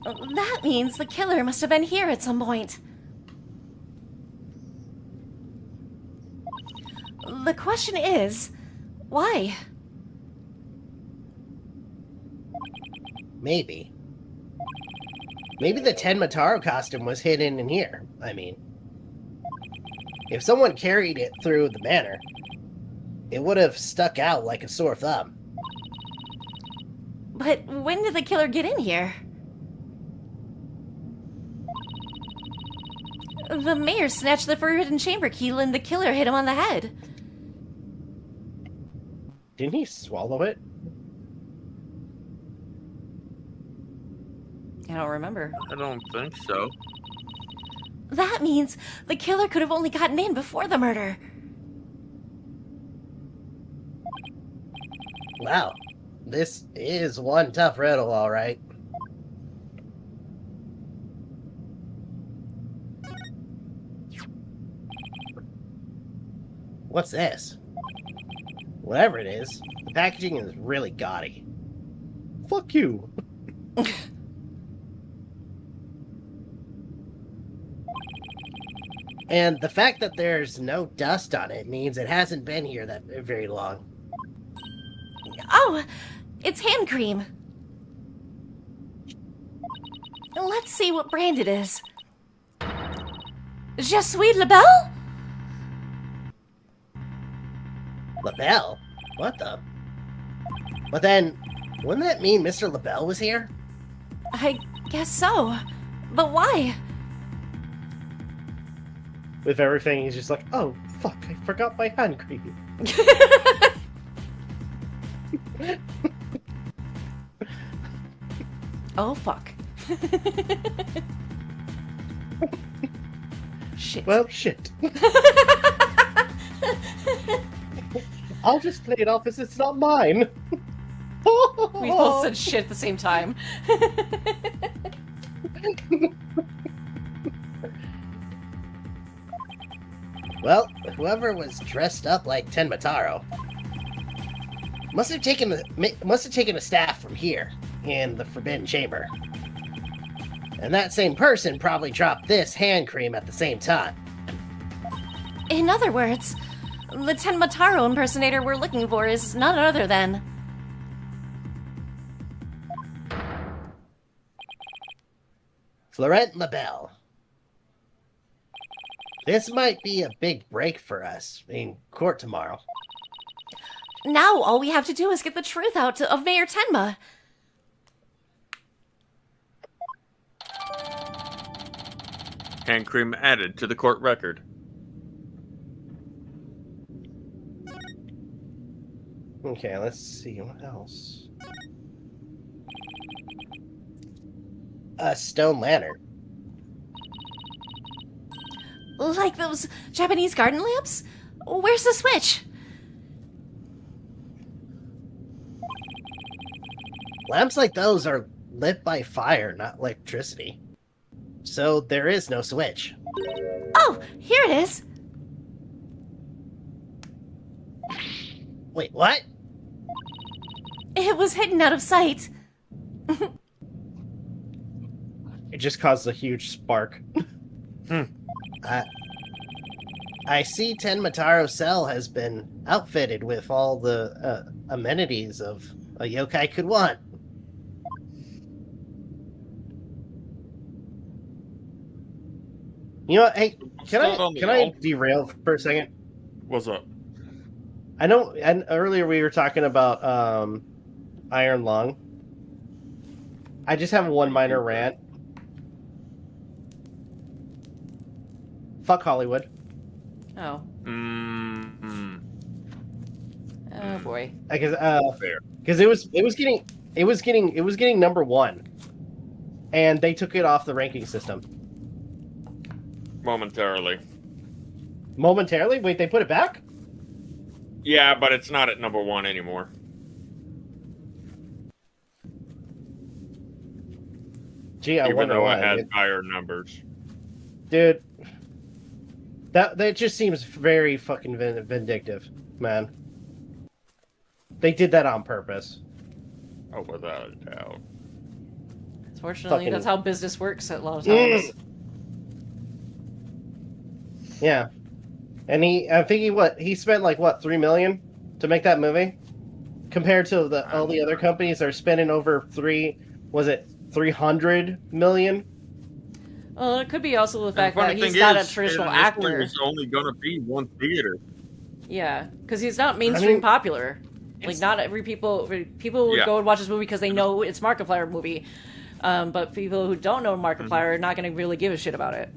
That means the killer must have been here at some point. The question is, why? Maybe the Tenmataro costume was hidden in here. I mean, if someone carried it through the manor, it would have stuck out like a sore thumb. But when did the killer get in here? The mayor snatched the forbidden chamber key and the killer hit him on the head. Didn't he swallow it? I don't remember. I don't think so. That means the killer could have only gotten in before the murder. Wow. This is one tough riddle, all right. What's this? Whatever it is, the packaging is really gaudy. Fuck you. And the fact that there's no dust on it means it hasn't been here that very long. Oh, it's hand cream. Let's see what brand it is. Je suis la belle? LaBelle? What the? But then, wouldn't that mean Mr. LaBelle was here? I guess so. But why? With everything, he's just like, oh, fuck, I forgot my hand cream. Oh, fuck. Shit. Well, shit. I'll just play it off as it's not mine. We both said shit at the same time. Well, whoever was dressed up like Tenmataro must have taken a staff from here in the Forbidden Chamber. And that same person probably dropped this hand cream at the same time. In other words, the Tenmataro impersonator we're looking for is none other than... Florent LaBelle. This might be a big break for us in court tomorrow. Now all we have to do is get the truth out of Mayor Tenma. Hand cream added to the court record. Okay, let's see what else. A stone lantern. Like those Japanese garden lamps? Where's the switch? Lamps like those are lit by fire, not electricity. So there is no switch. Oh, here it is. Wait, what? It was hidden out of sight. It just caused a huge spark. I see Tenmataro Cell has been outfitted with all the amenities of a yokai could want. You know what? Hey, can I derail for a second? What's up? I know, and earlier we were talking about Iron Lung. I just have one minor rant. Fuck Hollywood. Oh. Mm-hmm. Oh boy. Because it was getting number one, and they took it off the ranking system. Momentarily. Momentarily? Wait, they put it back? Yeah, but it's not at number 1 anymore. Gee, I Even wonder though why. it has higher numbers. Dude, that just seems very fucking vindictive, man. They did that on purpose. Oh, without a doubt. Fortunately, that's how business works a lot of times. Yeah. And I think he spent like what, $3 million to make that movie? Compared to all the other companies that are spending over 300 million? Well, it could be also the fact that he's not a traditional actor. It's only going to be one theater. Yeah, because he's not mainstream popular. Like, not every people would go and watch this movie because they know it's Markiplier movie. But people who don't know Markiplier are not going to really give a shit about it.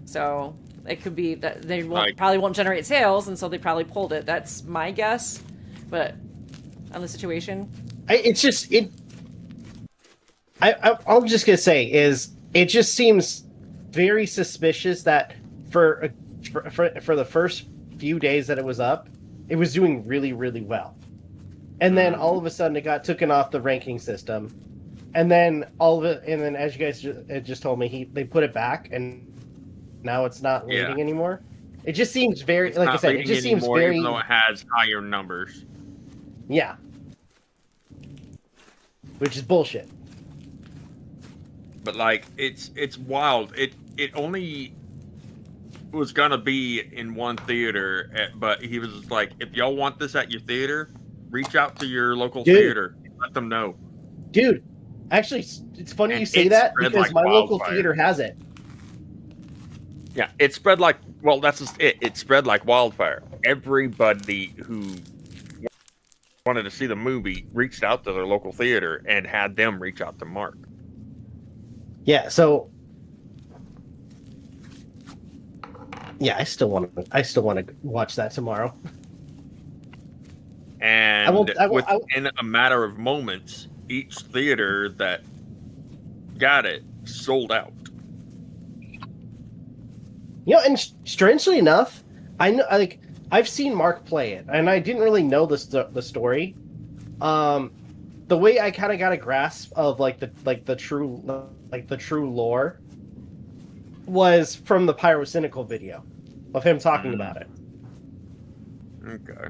So it could be that they probably won't generate sales, and so they probably pulled it. That's my guess. But on the situation, I'm just gonna say it just seems very suspicious that for the first few days that it was up, it was doing really, really well, and then all of a sudden it got taken off the ranking system, and then as you guys just told me, they put it back, and now it's not leading anymore. It just seems very, like I said, it just seems very, even though it has higher numbers. Yeah, which is bullshit. But like, it's wild. It only was gonna be in one theater, but he was just like, if y'all want this at your theater, reach out to your local theater. Let them know. Dude, actually, it's funny you say that because like my local theater has it. Yeah, it spread like, well, that's just it. It spread like wildfire. Everybody who wanted to see the movie reached out to their local theater and had them reach out to Mark. Yeah, so yeah, I still want to watch that tomorrow. And within a matter of moments, each theater that got it sold out. You know, and strangely enough, I've seen Mark play it, and I didn't really know the story. The way I kind of got a grasp of the true lore was from the Pyrocynical video of him talking about it. Okay.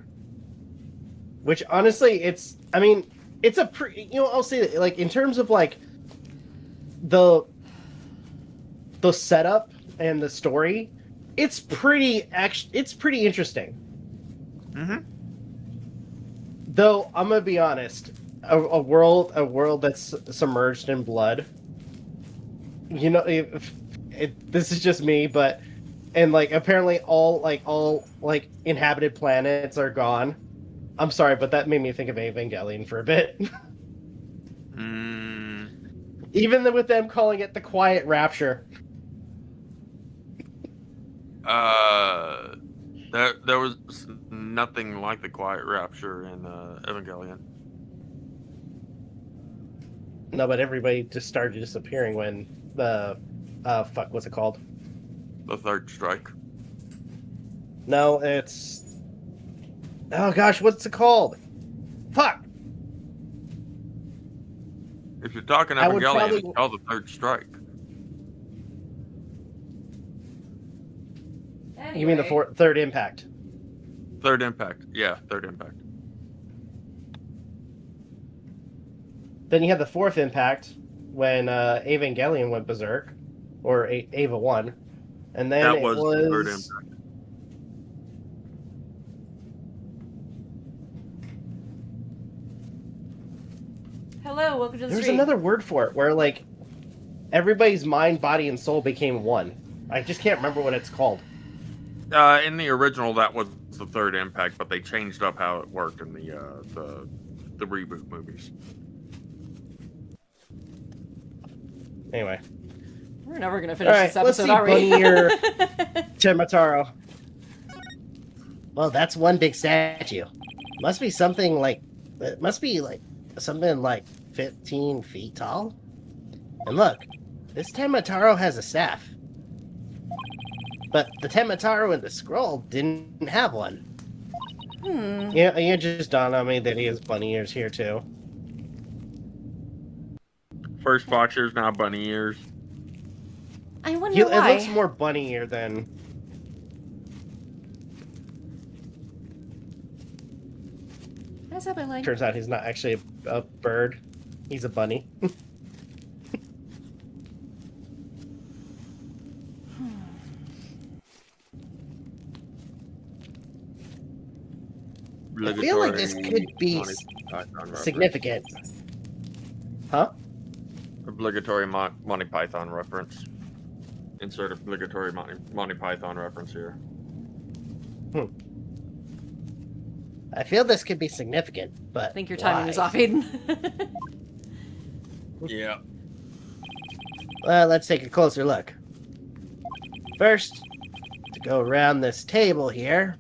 Which honestly, it's a pretty, I'll say that, like, in terms of like the setup and the story, it's pretty interesting. Mm-hmm. Though I'm gonna be honest, a world that's submerged in blood. This is just me, but apparently all inhabited planets are gone. I'm sorry, but that made me think of Evangelion for a bit. Even with them calling it the Quiet Rapture. There was nothing like the Quiet Rapture in Evangelion. No, but everybody just started disappearing when the what's it called? The Third Strike. No, it's, oh gosh, what's it called? Fuck. If you're talking Evangelion, it's called the Third Strike. Anyway. You mean the Third Impact? Third Impact, yeah, Third Impact. Then you had the Fourth Impact when Evangelion went berserk, or Eva 1, and then that was the Third Impact. to the There's street. another word for it where, like, everybody's mind, body, and soul became one. I just can't remember what it's called. In the original, that was the third impact, but they changed up how it worked in the reboot movies. Anyway. We're never gonna finish All right, this let's episode, see are we? Bunny or Temataro. Well, that's one big statue. Must be something like... It must be like something like 15 feet tall. And look, this Temataro has a staff. But the Temataro in the scroll didn't have one. Yeah, you just dawned on me that he has bunny ears here too. First fox ears, now bunny ears. I wonder It why. looks more bunny ear than... How's that, my leg? Turns out he's not actually a bird. He's a bunny. I feel like this could be significant. Huh? Obligatory Monty Python reference. Insert obligatory Monty Python reference here. I feel this could be significant, but I think your timing why? is off, Aiden. Yeah. Well, let's take a closer look. First, to go around this table here.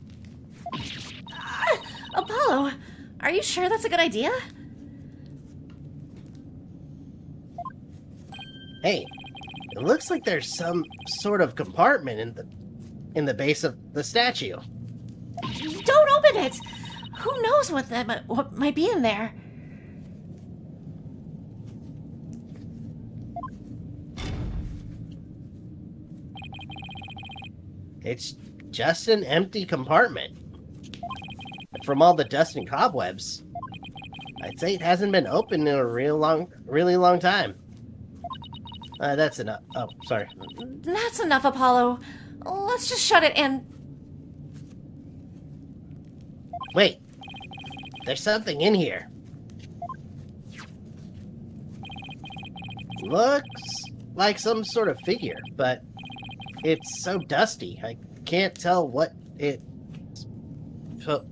Apollo, are you sure that's a good idea? Hey, it looks like there's some sort of compartment in the base of the statue. Don't open it! Who knows what might be in there? It's just an empty compartment. From all the dust and cobwebs, I'd say it hasn't been opened in a really long time. That's enough. Oh, sorry. That's enough, Apollo. Let's just shut it and... Wait, there's something in here. Looks like some sort of figure, but it's so dusty, I can't tell what it's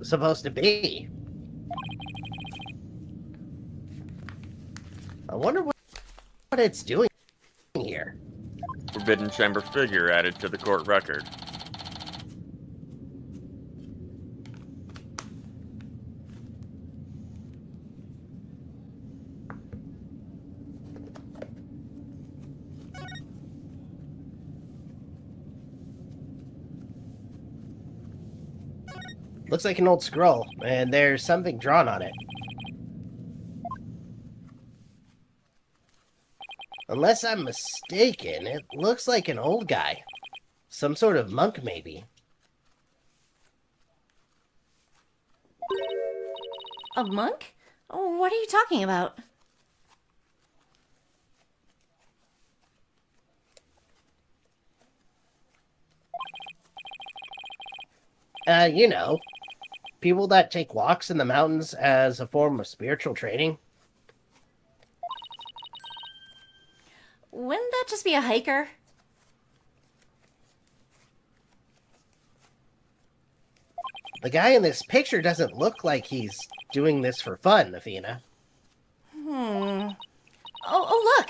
supposed to be. I wonder what it's doing here. Forbidden Chamber figure added to the court record. Looks like an old scroll, and there's something drawn on it. Unless I'm mistaken, it looks like an old guy. Some sort of monk, maybe. A monk? What are you talking about? You know, people that take walks in the mountains as a form of spiritual training. Wouldn't that just be a hiker? The guy in this picture doesn't look like he's doing this for fun, Athena. Oh, look!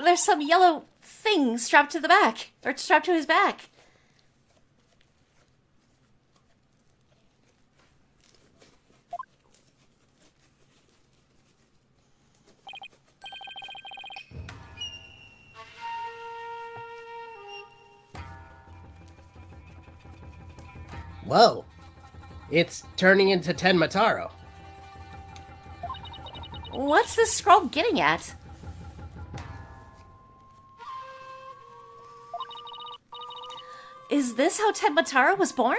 There's some yellow thing strapped to the back. Or strapped to his back. Whoa. It's turning into Tenmataro. What's this scroll getting at? Is this how Ted Mataro was born?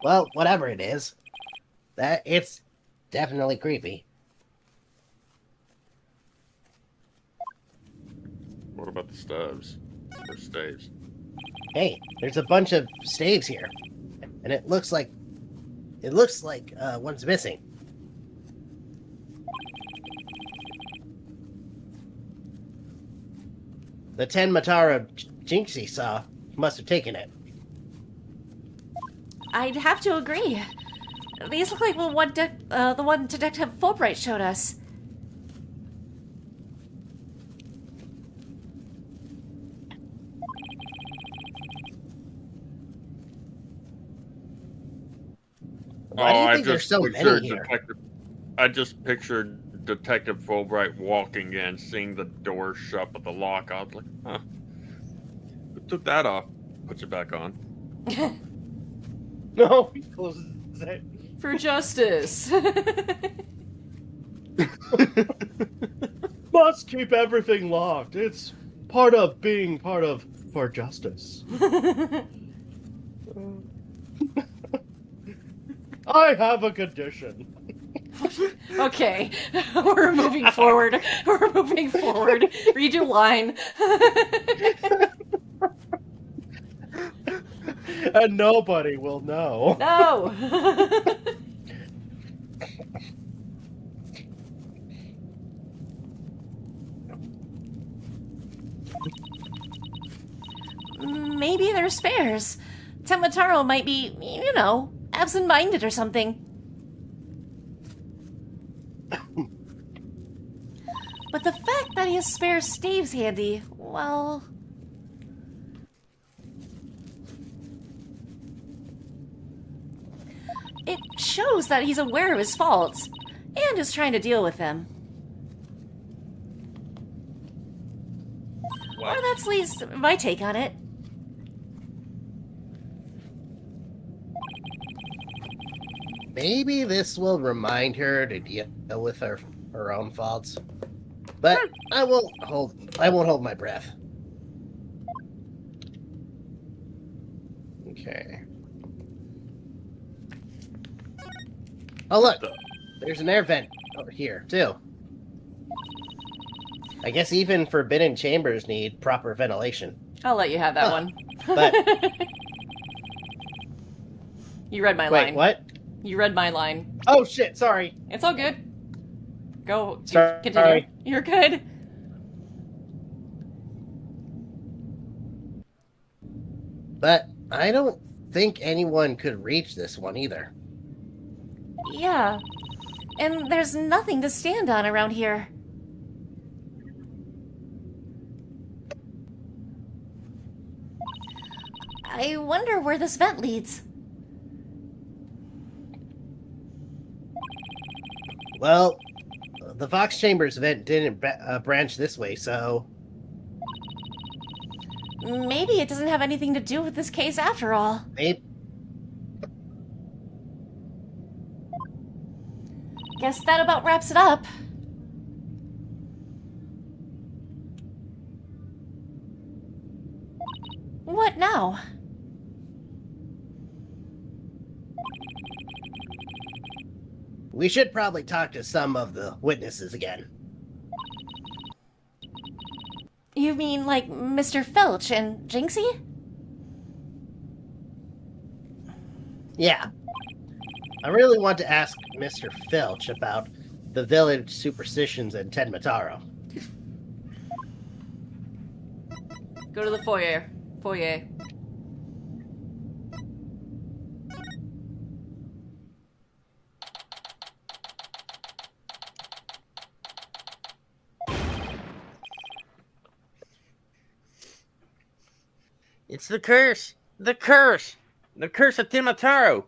Well, whatever it is, it's definitely creepy. What about the stubs or staves. Hey, there's a bunch of staves here, and it looks like one's missing. The 10 Matara Jinxie saw must have taken it. I'd have to agree. These look like the one Detective Fulbright showed us. Why do you think there's so many here? I just pictured Detective Fulbright walking in, seeing the door shut with the lock. I was like, huh. Who took that off? Puts it back on. No, he closes it. For justice. Must keep everything locked. It's part of being part of for justice. I have a condition. Okay, we're moving forward. We're moving forward. Redo line. And nobody will know. No. Maybe they're spares. Temataro might be, absent-minded or something. But the fact that he has spare staves handy, well... it shows that he's aware of his faults, and is trying to deal with them. What? Or that's at least my take on it. Maybe this will remind her to deal with her own faults. But I won't hold my breath. Okay. Oh look, there's an air vent over here too. I guess even forbidden chambers need proper ventilation. I'll let you have that one. But You read my wait, line. what? You read my line. Oh shit! Sorry. It's all good. Go. Sorry. Continue. You're good. But I don't think anyone could reach this one either. Yeah. And there's nothing to stand on around here. I wonder where this vent leads. Well, the Vox Chambers vent didn't branch this way, so... Maybe it doesn't have anything to do with this case after all. Maybe... Guess that about wraps it up. What now? We should probably talk to some of the witnesses again. You mean like Mr. Filch and Jinxie? Yeah. I really want to ask Mr. Filch about the village superstitions in Tenmataro. Go to the foyer. Foyer. It's the curse! The curse! The curse of Timataro!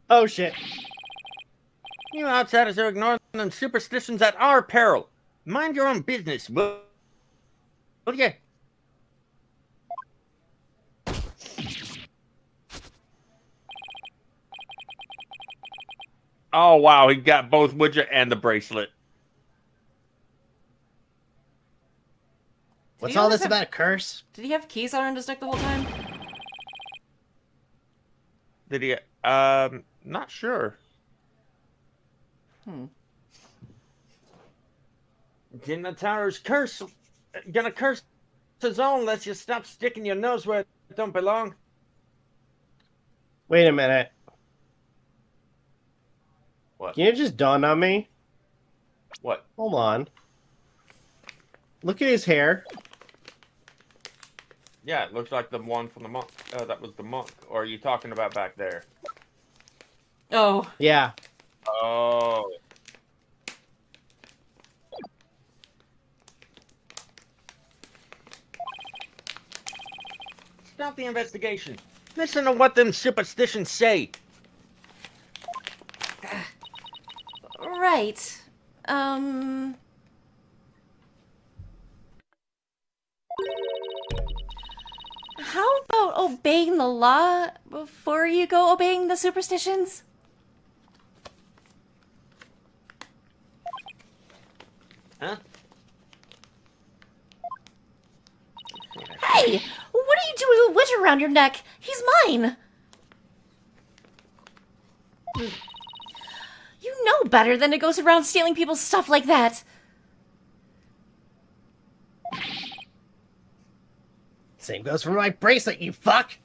Oh shit. You outsiders are ignoring them superstitions at our peril. Mind your own business, will you? Oh wow, he got both widget and the bracelet. What's all this about a curse? Did he have keys on his neck the whole time? Did he? Not sure. Ginataru's gonna curse his own unless you stop sticking your nose where it don't belong. Wait a minute. What? Can you just dawn on me? What? Hold on. Look at his hair. Yeah, it looks like the one from the monk. That was the monk. Or are you talking about back there? Oh, Yeah. Oh. Stop the investigation. Listen to what them superstitions say. Right. How about obeying the law before you go obeying the superstitions? Huh? Hey! What are you doing with a witch around your neck? He's mine! You know better than to go around stealing people's stuff like that. Same goes for my bracelet, you fuck!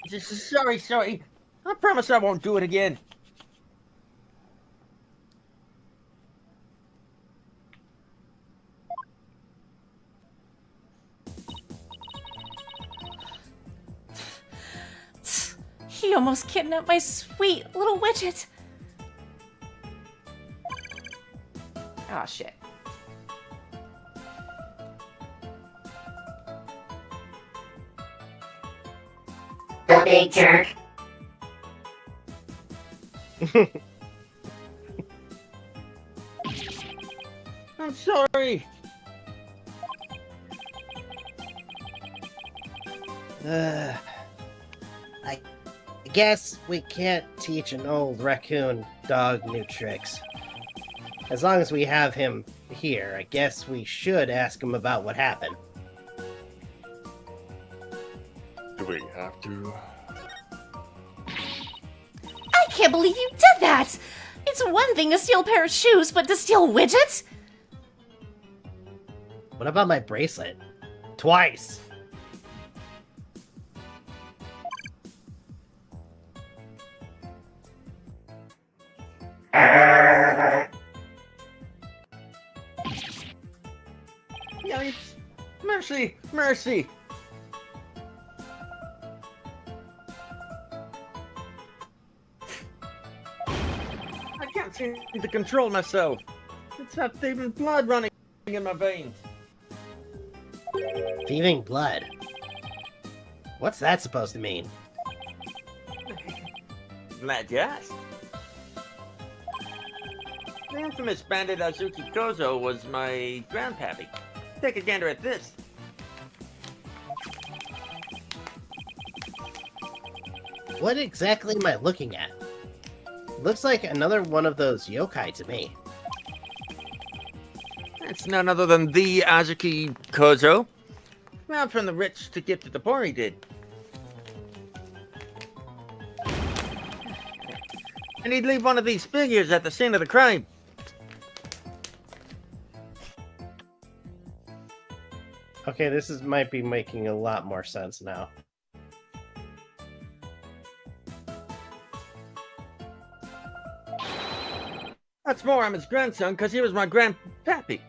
Sorry. I promise I won't do it again. He almost kidnapped my sweet little widget. oh shit. The big jerk. I'm sorry. I guess we can't teach an old raccoon dog new tricks. As long as we have him here, I guess we should ask him about what happened. Do we have to? I can't believe you did that! It's one thing to steal a pair of shoes, but to steal widgets? What about my bracelet? Twice! Yikes. Mercy. I can't seem to control myself. It's that thieving blood running in my veins. Thieving blood. What's that supposed to mean? Glad you asked. The infamous bandit Azuki Kozo was my grandpappy. Take a gander at this. What exactly am I looking at? Looks like another one of those yokai to me. It's none other than the Azuki Kozo. Found from the rich to give to the poor, he did. And he'd leave one of these figures at the scene of the crime. Okay, might be making a lot more sense now. That's more, I'm his grandson, because he was my grandpappy.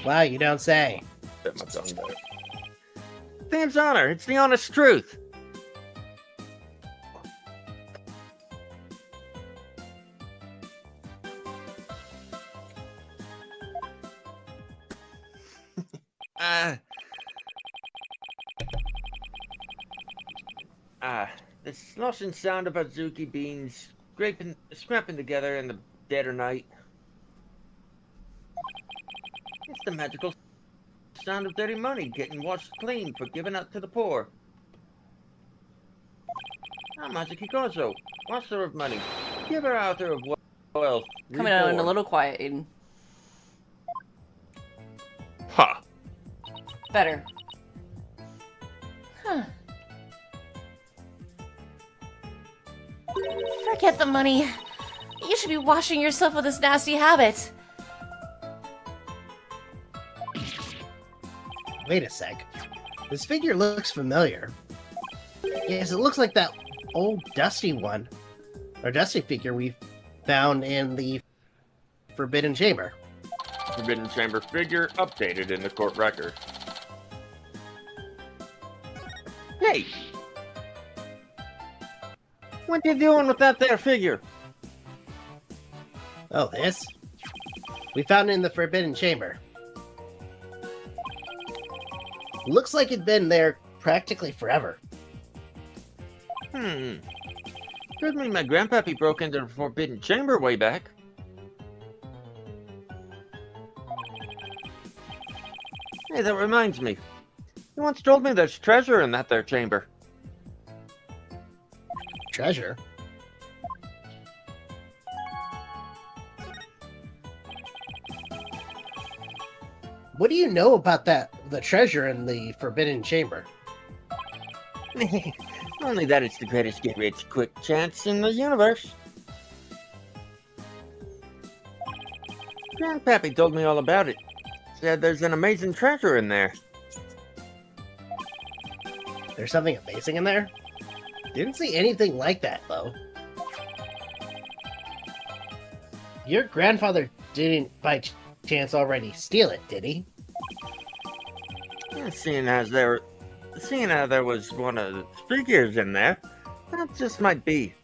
Wow, you don't say. Bit my tongue there. Dame's honor, it's the honest truth. The sloshing sound of Azuki beans scrapping together in the dead of night. It's the magical sound of dirty money getting washed clean for giving out to the poor. I'm Azuki Kozo, washer of money, giver author of wealth. Coming out in a reborn. little quiet, Aden. Ha! Better. Forget the money. You should be washing yourself of this nasty habit. Wait a sec. This figure looks familiar. Yes, it looks like that old Dusty one. Or Dusty figure we found in the Forbidden Chamber. Forbidden Chamber figure updated in the court record. Hey! What you doing with that there figure? Oh, this? We found it in the Forbidden Chamber. Looks like it'd been there practically forever. Could mean my grandpappy broke into the Forbidden Chamber way back. Hey, that reminds me. You once told me there's treasure in that there chamber. Treasure? What do you know about the treasure in the Forbidden Chamber? Only that it's the greatest get-rich-quick chance in the universe. Grandpappy told me all about it. Said there's an amazing treasure in there. There's something amazing in there? Didn't see anything like that, though. Your grandfather didn't, by chance, already steal it, did he? Yeah, seeing how there was one of the figures in there, that just might be.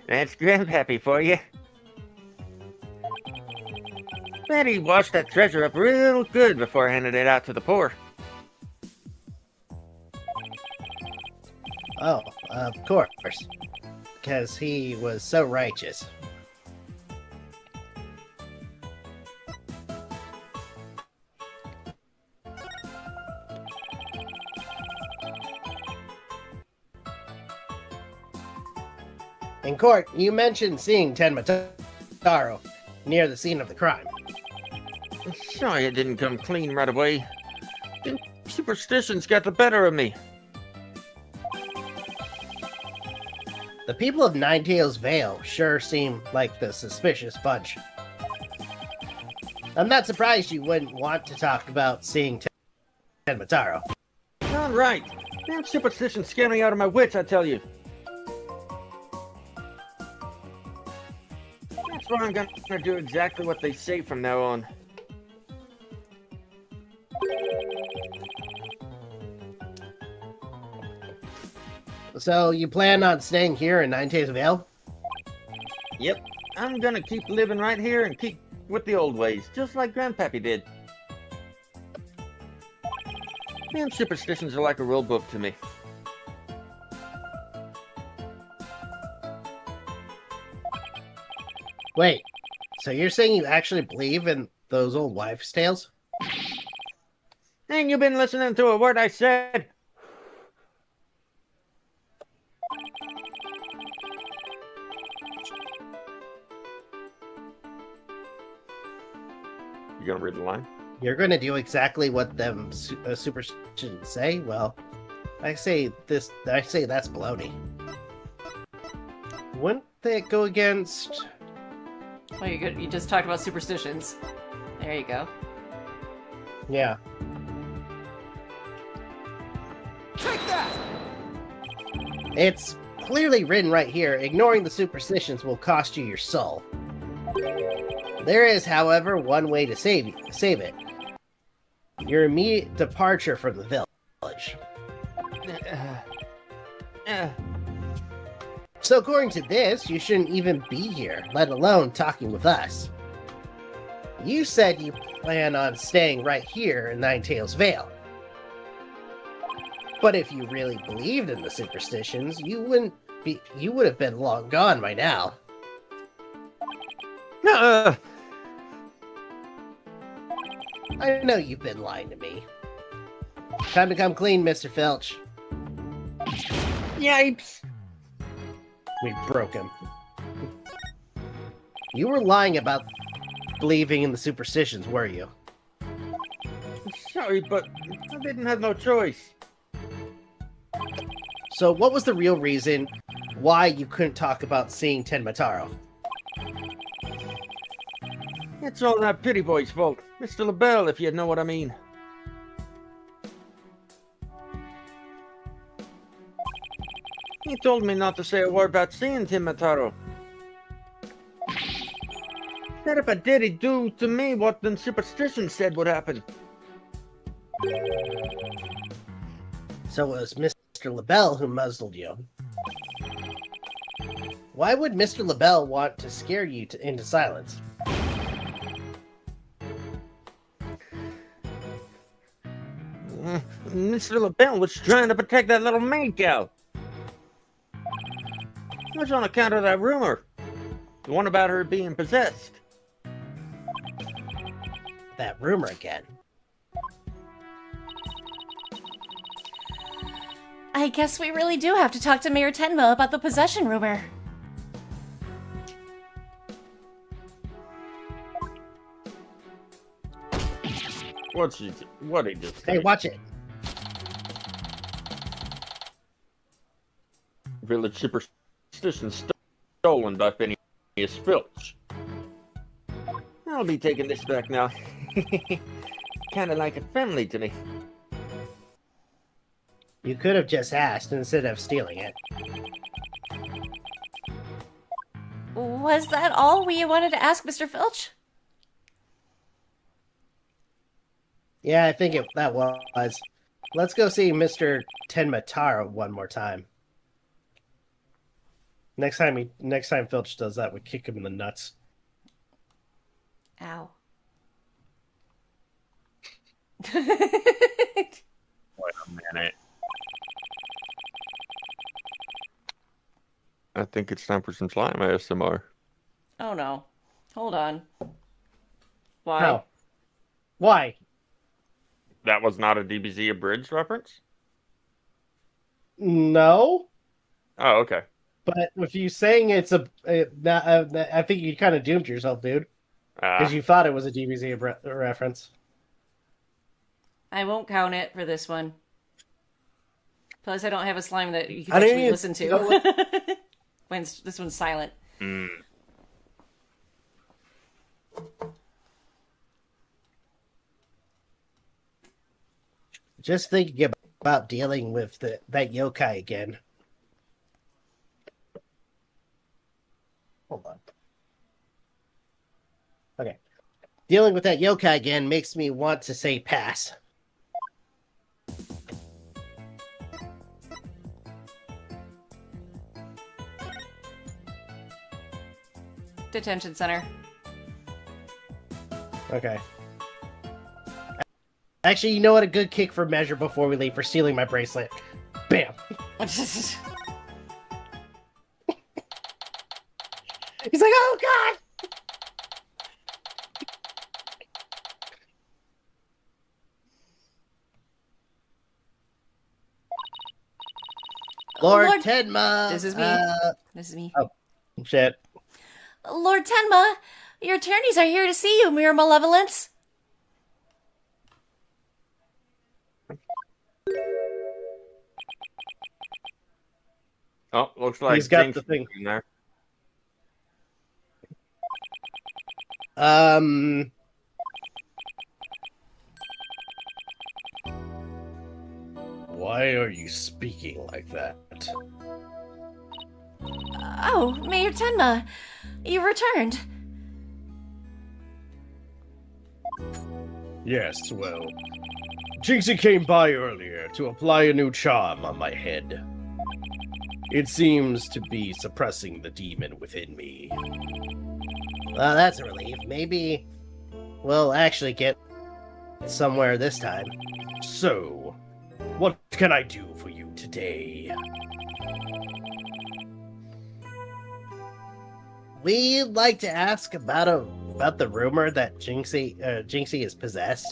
That's Grandpappy for you. Bet he washed that treasure up real good before handing it out to the poor. Oh, of course. Because he was so righteous. In court, you mentioned seeing Tenmataro near the scene of the crime. Sorry it didn't come clean right away. Superstitions got the better of me. The people of Ninetails Vale sure seem like the suspicious bunch. I'm not surprised you wouldn't want to talk about seeing Tenmataro. All right. Damn superstitions scare me out of my wits, I tell you. That's why I'm gonna do exactly what they say from now on. So, you plan on staying here in Ninetails Vale? Yep, I'm gonna keep living right here and keep with the old ways, just like Grandpappy did. Damn superstitions are like a rule book to me. Wait, so you're saying you actually believe in those old wives' tales? Ain't you been listening to a word I said? You gonna read the line? You're going to do exactly what them superstitions say? Well, I say that's baloney. Wouldn't that go against... Well, you're good. You just talked about superstitions. There you go. Yeah. Take that! It's clearly written right here, ignoring the superstitions will cost you your soul. There is, however, one way to save it. Your immediate departure from the village. So according to this, you shouldn't even be here, let alone talking with us. You said you plan on staying right here in Ninetails Vale. But if you really believed in the superstitions, you would have been long gone by now. I know you've been lying to me. Time to come clean, Mr. Filch. Yipes! We broke him. You were lying about believing in the superstitions, were you? Sorry, but I didn't have no choice. So what was the real reason why you couldn't talk about seeing Tenmataro. It's all that pretty boy's fault. Mr. LaBelle, if you know what I mean. He told me not to say a word about seeing Tenmataro. Said if I did, he'd do to me what the superstition said would happen. So it was Mr. LaBelle who muzzled you. Why would Mr. LaBelle want to scare you into silence? Mr. LaBelle was trying to protect that little maid gal. It was on account of that rumor. The one about her being possessed. That rumor again. I guess we really do have to talk to Mayor Tenma about the possession rumor. What he just Hey, said? watch it. Village superstition stolen by Phineas Filch. I'll be taking this back now. Kind of like a family to me. You could have just asked instead of stealing it. Was that all we wanted to ask Mr. Filch? Yeah, I think that was. Let's go see Mr. Tenmataro one more time. Next time Filch does that, we kick him in the nuts. Ow. Wait a minute. I think it's time for some slime ASMR. Oh no. Hold on. Why? How? Why? That was not a DBZ abridged reference? No. Oh, okay. But if you saying it's I think you kind of doomed yourself, dude, because you thought it was a DBZ reference. I won't count it for this one. Plus, I don't have a slime that you can I didn't actually even listen know to. This one's silent. Mm. Just thinking about dealing with that yokai again. Hold on. Okay. Dealing with that yokai again makes me want to say pass. Detention center. Okay. Actually, you know what? A good kick for measure before we leave for stealing my bracelet. Bam! He's like, oh god! Lord Tenma! This is me. This is me. Oh, shit. Lord Tenma, your attorneys are here to see you, Mere Malevolence. Oh, looks like He's got Jinx the thing. in there. Why are you speaking like that? Oh, Mayor Tenma, you returned. Yes, well, Jinxie came by earlier to apply a new charm on my head. It seems to be suppressing the demon within me. Well, that's a relief. Maybe we'll actually get somewhere this time. So, what can I do for you today? We'd like to ask about the rumor that Jinxie is possessed.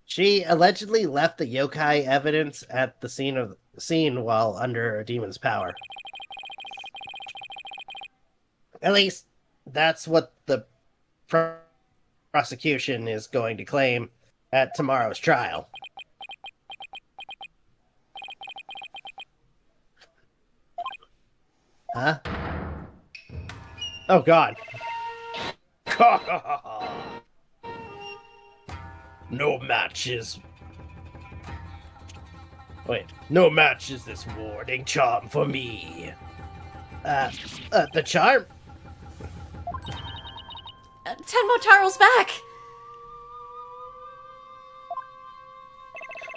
She allegedly left the yokai evidence at the scene while under a demon's power. At least that's what the prosecution is going to claim at tomorrow's trial. Huh? Oh god. No matches. Wait, no match is this warding charm for me. The charm? Tenmotaro's back!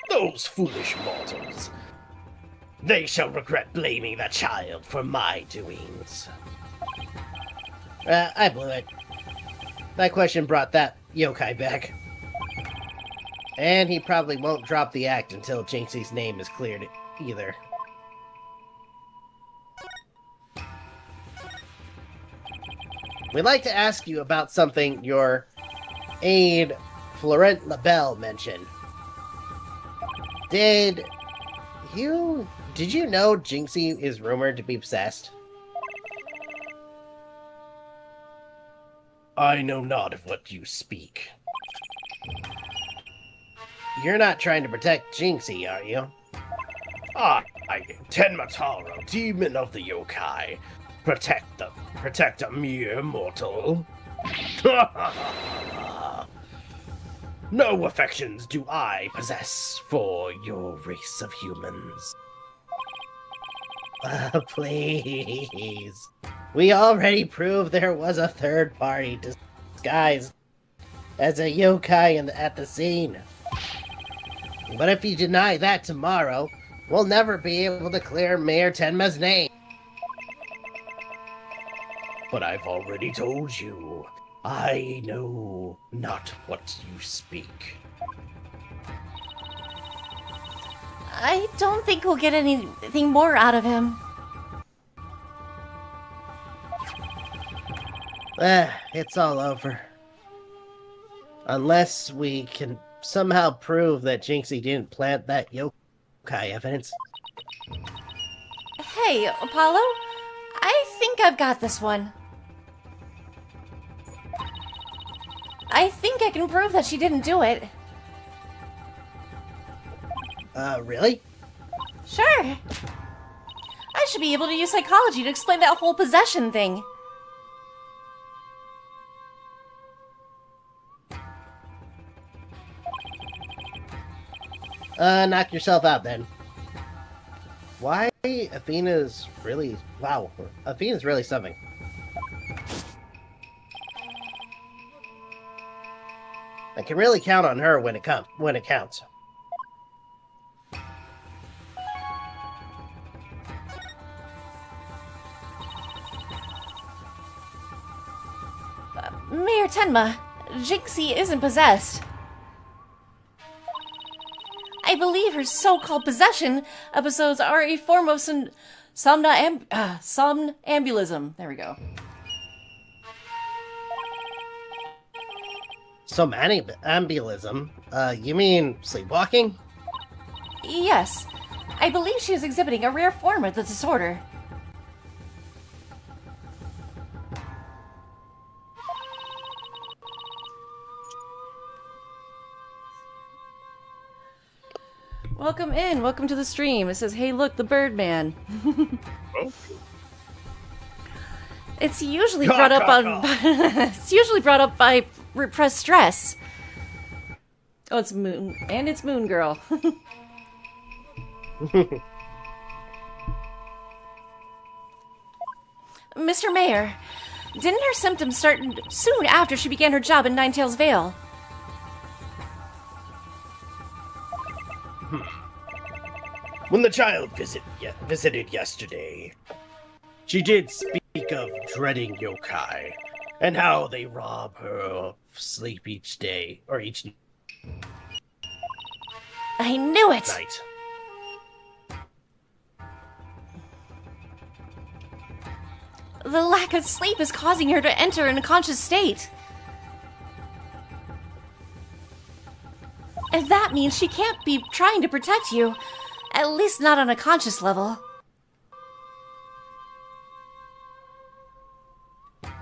Those foolish mortals. They shall regret blaming the child for my doings. I blew it. That question brought that yokai back. And he probably won't drop the act until Jinxie's name is cleared either. We'd like to ask you about something your aide, Florent Labelle, mentioned. Did you know Jinxie is rumored to be possessed? I know not of what you speak. You're not trying to protect Jinxie, are you? I, Tenmataro, demon of the yokai. Protect a mere mortal. No affections do I possess for your race of humans. Please. We already proved there was a third party disguised as a yokai at the scene. But if you deny that tomorrow, we'll never be able to clear Mayor Tenma's name. But I've already told you, I know not what you speak. I don't think we'll get anything more out of him. It's all over. Unless we can somehow prove that Jinxie didn't plant that yokai evidence. Hey, Apollo, I think I've got this one. I think I can prove that she didn't do it. Really? Sure. I should be able to use psychology to explain that whole possession thing. Knock yourself out then. Why Athena's really... Wow, Athena's really something. I can really count on her when it counts. Mayor Tenma, Jinxie isn't possessed. I believe her so-called possession episodes are a form of somnambulism. There we go. Somnambulism? You mean sleepwalking? Yes. I believe she is exhibiting a rare form of the disorder. Welcome in. Welcome to the stream. It says, "Hey, look, the Birdman." Oh. It's usually brought up on. It's usually brought up by repressed stress. Oh, it's Moon, and it's Moon Girl. Mr. Mayor, didn't her symptoms start soon after she began her job in Ninetails Vale? When the child visited yesterday, she did speak of dreading yokai, and how they rob her of sleep each day, or each I knew it! night. The lack of sleep is causing her to enter an unconscious state. And that means she can't be trying to protect you. At least not on a conscious level.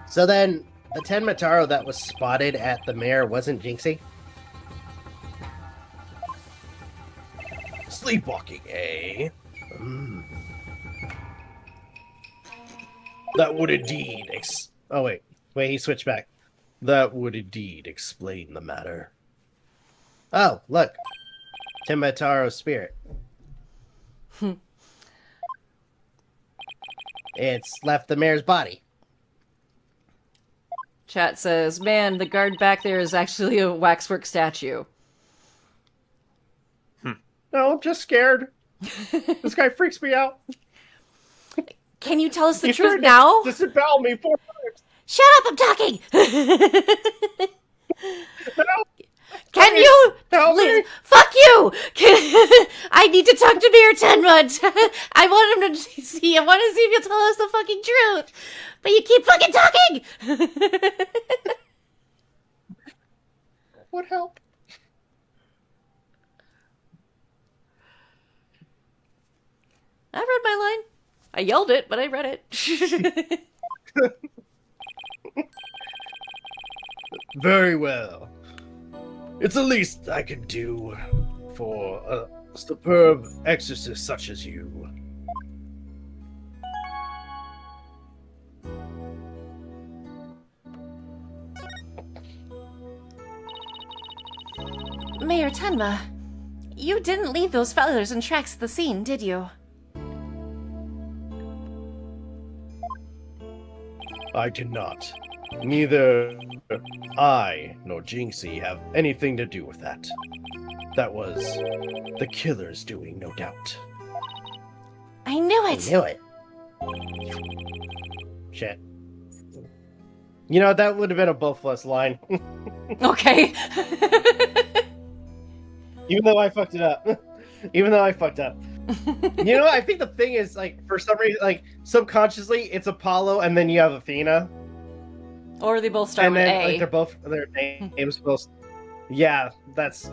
So then, the Tenmataro that was spotted at the mayor wasn't Jinxie? Sleepwalking, eh? That would indeed oh, wait, he switched back. That would indeed explain the matter. Oh, look. Timataro's spirit. It's left the mayor's body. Chat says, man, the guard back there is actually a waxwork statue. No, I'm just scared. This guy freaks me out. Can you tell us the He's truth trying to now? disembowel me 4 times. Shut up, I'm talking! No, Can you? help me. Fuck you! I need to talk to Mayor Tenmud. I want him to see. I want to see if you'll tell us the fucking truth. But you keep fucking talking! Would help. I read my line. I yelled it, but I read it. Very well. It's the least I can do for a superb exorcist such as you. Mayor Tenma, you didn't leave those feathers and tracks at the scene, did you? I did not. Neither I nor Jinxie have anything to do with that. That was the killer's doing, no doubt. I knew it! it. Shit. You know, that would have been a both of us line. Okay. Even though I fucked it up. You know, I think the thing is, like, for some reason, like, subconsciously, it's Apollo, and then you have Athena. Or they both start And with then, A. like, they're both, their names supposed. Yeah, that's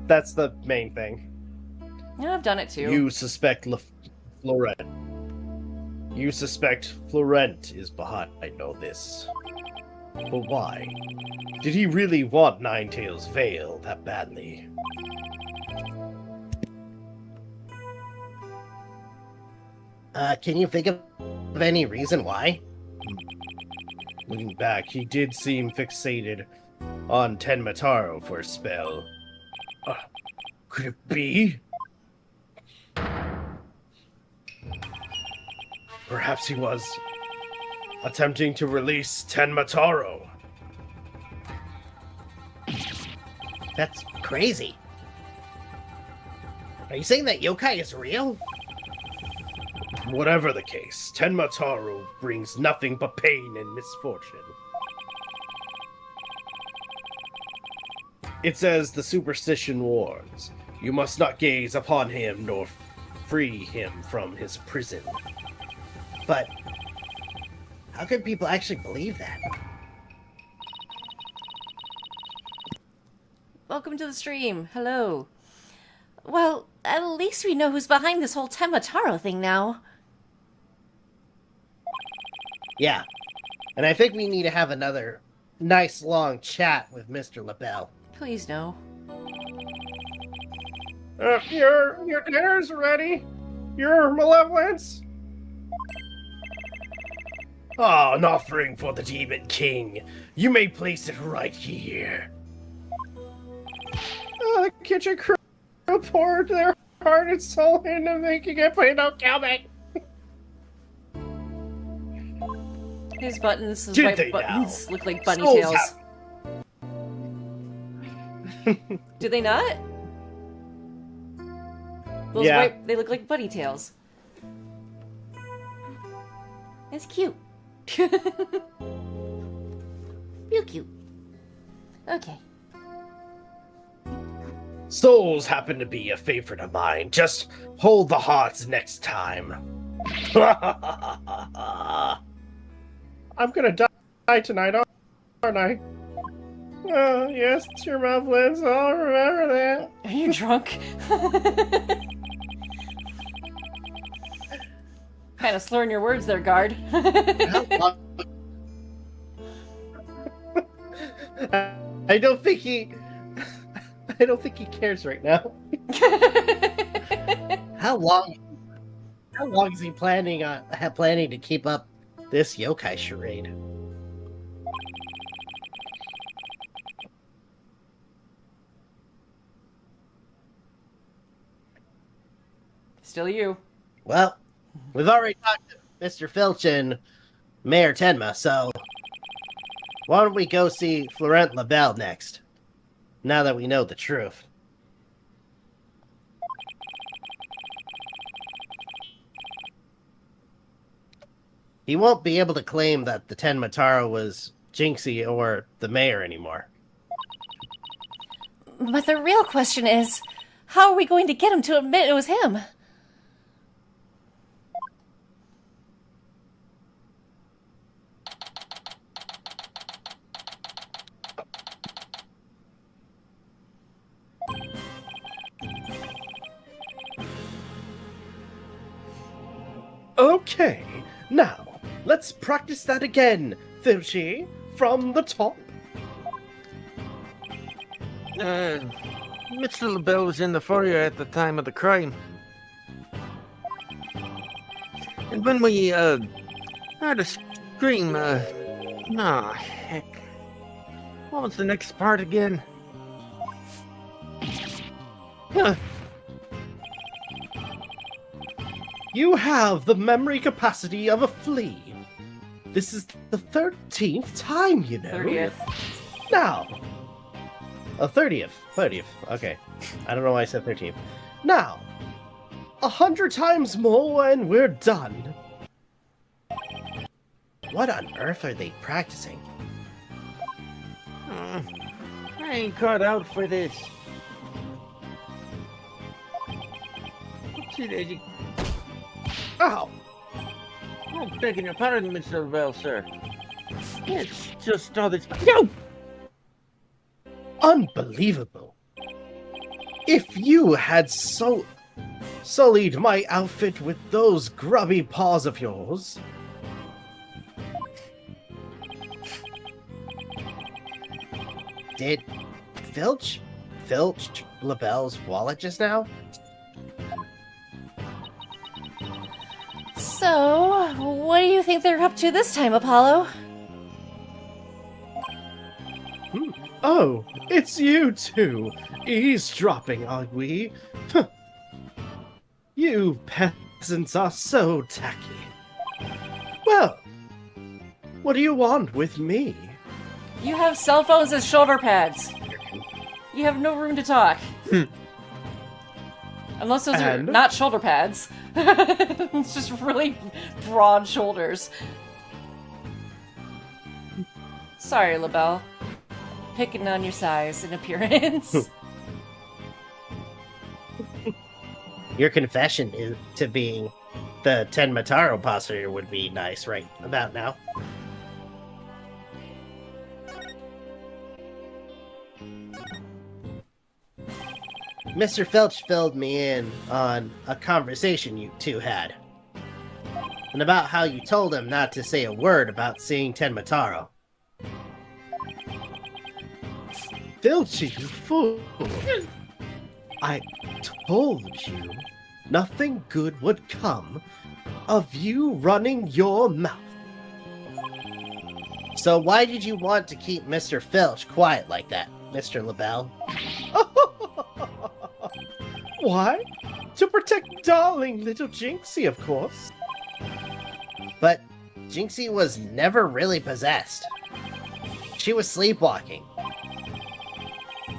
the main thing. Yeah, I've done it too. You suspect Florent. You suspect Florent is behind all this. But why? Did he really want Ninetail's veil that badly? Can you think of any reason why? Looking back, he did seem fixated on Tenmataro for a spell. Could it be? Perhaps he was attempting to release Tenmataro. That's crazy. Are you saying that yokai is real? Whatever the case, Tenmataro brings nothing but pain and misfortune. It's as the superstition warns. You must not gaze upon him nor free him from his prison. But how can people actually believe that? Welcome to the stream. Hello. Well, at least we know who's behind this whole Temataro thing now. Yeah. And I think we need to have another nice long chat with Mr. LaBelle. Please no. Your dinner's ready. Your malevolence. Oh, an offering for the Demon King. You may place it right here. The kitchen crew poured their heart and soul into making it, but don't kill me. His buttons, his Did white they buttons now? look like bunny Souls tails. Do they not? Those Yeah. white, they look like bunny tails. It's cute. Real cute. Okay. Souls happen to be a favorite of mine. Just hold the hearts next time. I'm gonna die tonight, aren't I? Oh, yes, it's your malevolence. I'll remember that. Are you drunk? Kind of slurring your words there, guard. I don't think he cares right now. How long is he planning to keep up this yokai charade. Still you. Well, we've already talked to Mr. Filch and Mayor Tenma, so why don't we go see Florent LaBelle next? Now that we know the truth. He won't be able to claim that the Tenma Taro was Jinxie or the mayor anymore. But the real question is, how are we going to get him to admit it was him? Okay, now, let's practice that again, Filchi, from the top. Mr. LaBelle was in the foyer at the time of the crime. And when we, heard a scream, heck. What was the next part again? Huh. You have the memory capacity of a flea. This is the 13th time, you know. 30th. Now. 30th. 30th. Okay. I don't know why I said 13th. Now. 100 times more and we're done. What on earth are they practicing? I ain't cut out for this. See, there you... Ow! Oh, begging your pardon, Mr. LaBelle, sir. It's just all this... No! Unbelievable. If you had sullied my outfit with those grubby paws of yours... Did Filch LaBelle's wallet just now? So, what do you think they're up to this time, Apollo? Oh, it's you two. Eavesdropping, are we? Huh. You peasants are so tacky. Well, what do you want with me? You have cell phones as shoulder pads. You have no room to talk. Unless those are And? not shoulder pads. It's just really broad shoulders. Sorry, LaBelle. Picking on your size and appearance. Your confession to being the Tenma Taro imposter would be nice right about now. Mr. Filch filled me in on a conversation you two had. And about how you told him not to say a word about seeing Tenma Taro. Filch, you fool! I told you nothing good would come of you running your mouth. So why did you want to keep Mr. Filch quiet like that, Mr. LaBelle? Why? To protect darling little Jinxie, of course. But Jinxie was never really possessed. She was sleepwalking.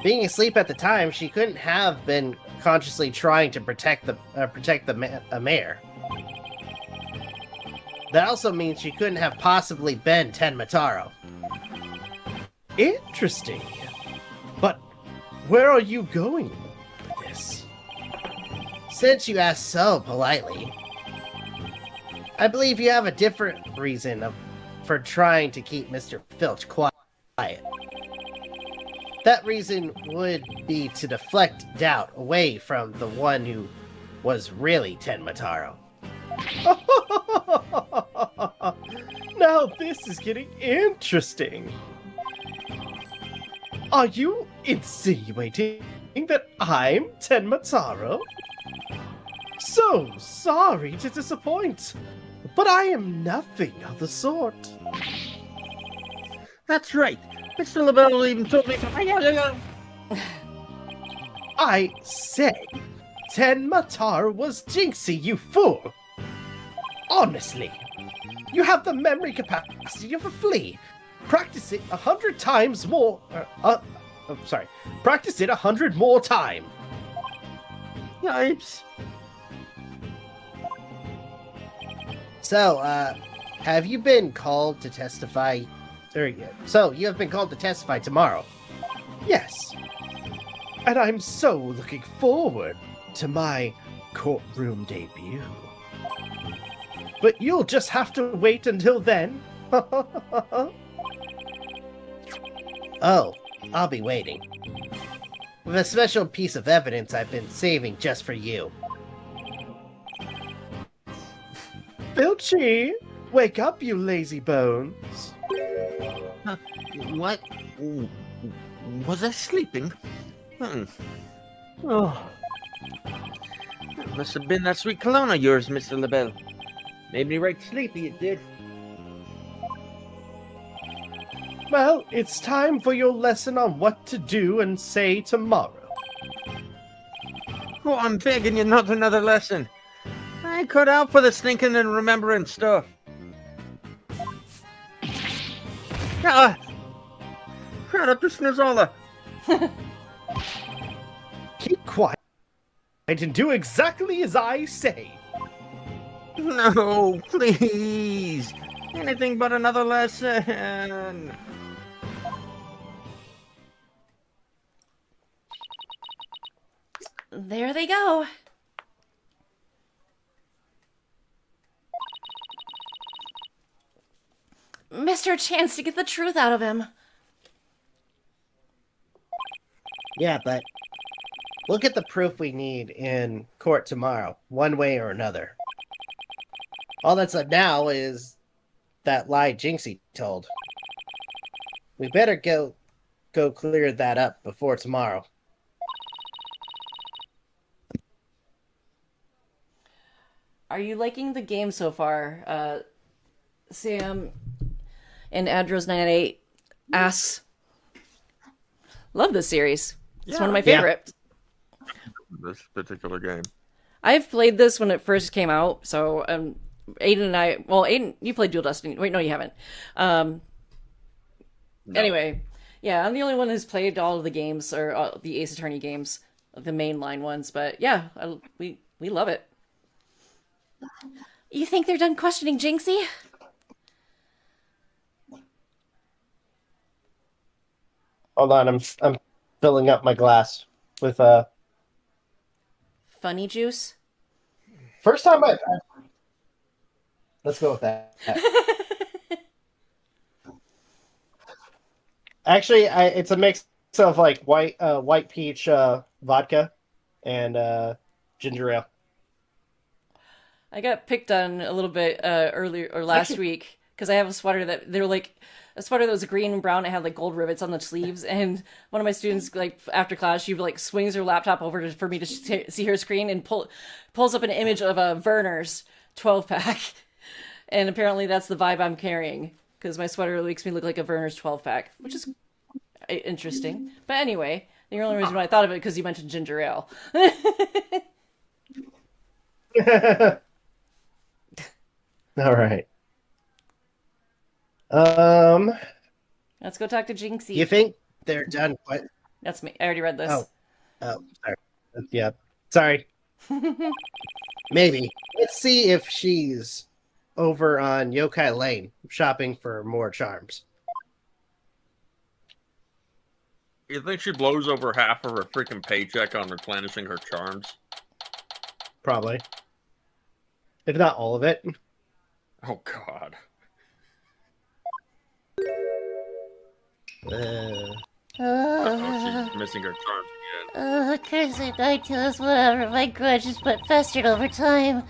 Being asleep at the time, she couldn't have been consciously trying to protect the mayor. That also means she couldn't have possibly been Tenma Taro. Interesting. But where are you going with this? Since you asked so politely, I believe you have a different reason for trying to keep Mr. Filch quiet. That reason would be to deflect doubt away from the one who was really Tenma Taro. Now this is getting interesting. Are you insinuating that I'm Tenma Taro? So sorry to disappoint. But I am nothing of the sort. That's right. Mr. LaBelle even told me. I said, Ten Matar was Jinxie, you fool! Honestly, you have the memory capacity of a flea. Practice it 100 times more. Practice it 100 more time. Yipes. So, have you been called to testify? So, you have been called to testify tomorrow? Yes. And I'm so looking forward to my courtroom debut. But you'll just have to wait until then. Oh, I'll be waiting. With a special piece of evidence I've been saving just for you. Filchy, wake up, you lazy bones. What? Was I sleeping? Oh. That must have been that sweet cologne of yours, Mr. LaBelle. Made me right sleepy, it did. Well, it's time for your lesson on what to do and say tomorrow. Oh, I'm begging you, not another lesson. I cut out for the thinking and remembering stuff. Shut up, to Snizola. Keep quiet and do exactly as I say. No, please. Anything but another lesson. There they go. Missed our chance to get the truth out of him. Yeah, but we'll get the proof we need in court tomorrow, one way or another. All that's left now is that lie Jinxie told. We better go clear that up before tomorrow. Are you liking the game so far? Sam and Adros98 asks, love this series. It's one of my favorites. This particular game. I've played this when it first came out, so Aden and I... Well, Aden, you played Dual Destiny. Wait, no, you haven't. No. Anyway, yeah, I'm the only one who's played all of the games, or the Ace Attorney games, the mainline ones, but yeah, we love it. You think they're done questioning Jinxie? Hold on, I'm filling up my glass with Funny juice? First time I let's go with that. Actually, it's a mix of like white peach vodka and ginger ale. I got picked on a little bit earlier or last week because I have a sweater that they're like a sweater that was green and brown. It had like gold rivets on the sleeves, and one of my students, like after class, she like swings her laptop over for me to see her screen and pulls up an image of a Werner's 12-pack, and apparently that's the vibe I'm carrying because my sweater makes me look like a Werner's 12-pack, which is interesting. But anyway, the only reason why I thought of it because you mentioned ginger ale. All right. Let's go talk to Jinxie. You think they're done? What? That's me. I already read this. Oh, sorry. Yeah, sorry. Maybe. Let's see if she's over on Yokai Lane shopping for more charms. You think she blows over half of her freaking paycheck on replenishing her charms? Probably. If not all of it. Oh, God. Oh, she's missing her charms again. Cursed night kills whatever. My grudge is but festered over time.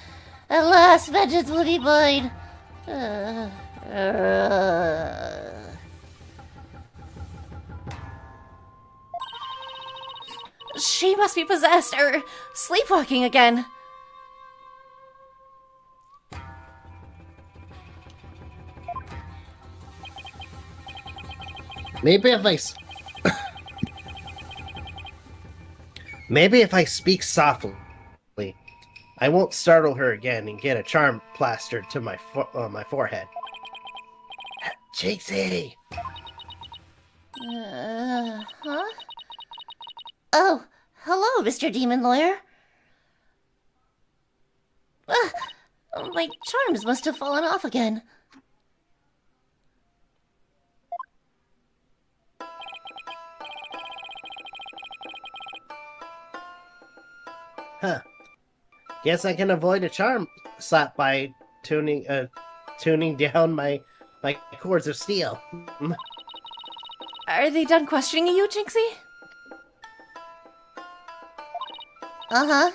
At last, vengeance will be mine. She must be possessed or sleepwalking again. Maybe if maybe if I speak softly, I won't startle her again and get a charm plastered to my my forehead. Jinxie! Huh? Oh, hello, Mr. Demon Lawyer. My charms must have fallen off again. Huh. Guess I can avoid a charm slap by tuning down my cords of steel. Are they done questioning you, Jinxie? Uh-huh.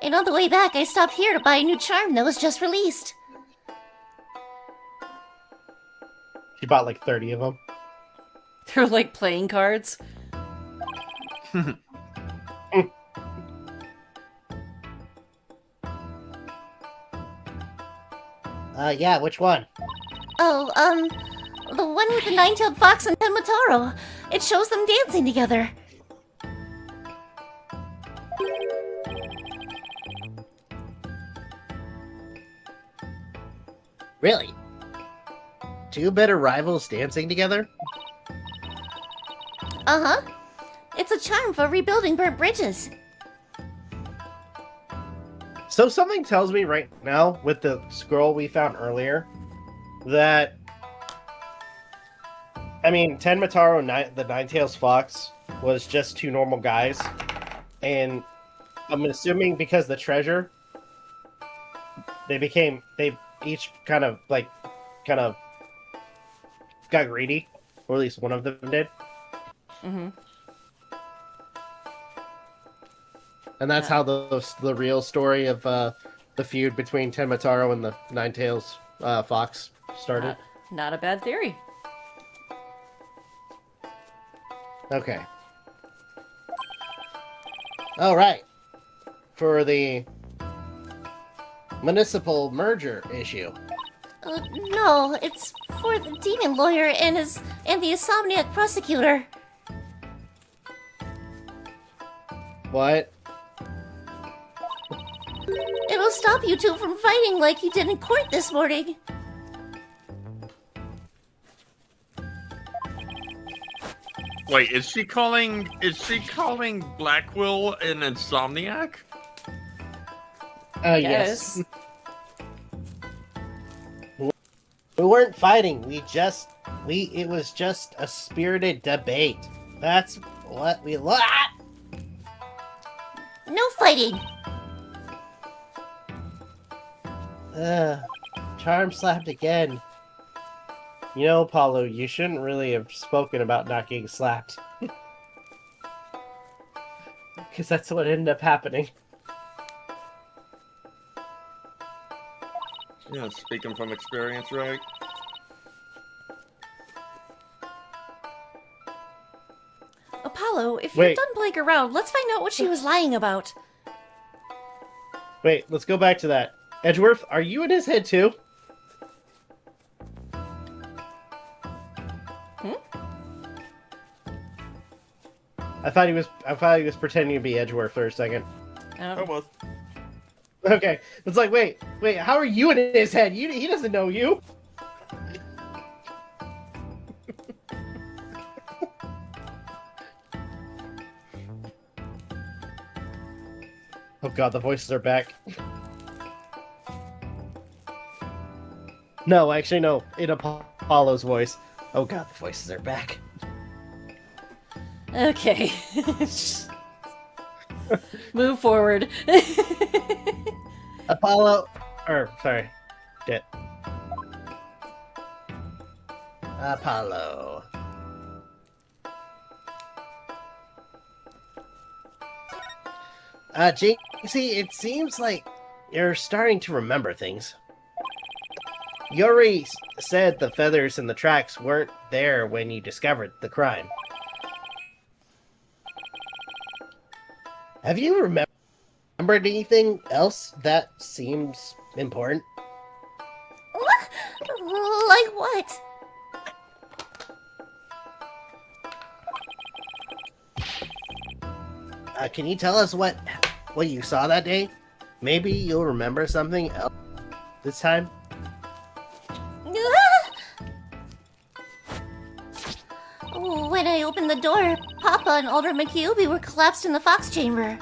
And on the way back, I stopped here to buy a new charm that was just released. She bought like 30 of them. They're like playing cards. Yeah, which one? Oh, the one with the nine-tailed fox and Tenmataro. It shows them dancing together. Really? Two better rivals dancing together? Uh-huh. It's a charm for rebuilding burnt bridges. So something tells me right now, with the scroll we found earlier, that... I mean, Tenmataro, the Ninetails Fox, was just two normal guys. And I'm assuming because the treasure, they each kind of got greedy. Or at least one of them did. Mm-hmm. And that's how the real story of the feud between Tenmataro and the Ninetails Fox started. Not a bad theory. Okay. All right. For the municipal merger issue. No, it's for the demon lawyer and the insomniac prosecutor. What? It'll stop you two from fighting like you did in court this morning. Wait, is she calling Blackwell an insomniac? Yes. We weren't fighting. It was just a spirited debate. That's what we No fighting. Charm slapped again. You know, Paulo, you shouldn't really have spoken about not getting slapped. Because that's what ended up happening. Yeah, speaking from experience, right? Apollo, if you're Wait. done playing around, let's find out what she was lying about. Wait, let's go back to that. Edgeworth, are you in his head too? I thought he was pretending to be Edgeworth for a second. Almost. Okay, it's like, wait, how are you in his head? He doesn't know you. Oh god, the voices are back. No, actually, no. In Apollo's voice. Oh god, the voices are back. Okay. Move forward. Apollo... sorry. Shit. Apollo. Jinxie, it seems like you're starting to remember things. Yuri said the feathers and the tracks weren't there when you discovered the crime. Have you remembered anything else that seems important? Like what? Can you tell us what you saw that day? Maybe you'll remember something else this time? When I opened the door, Papa and Alderman Kyubi were collapsed in the fox chamber.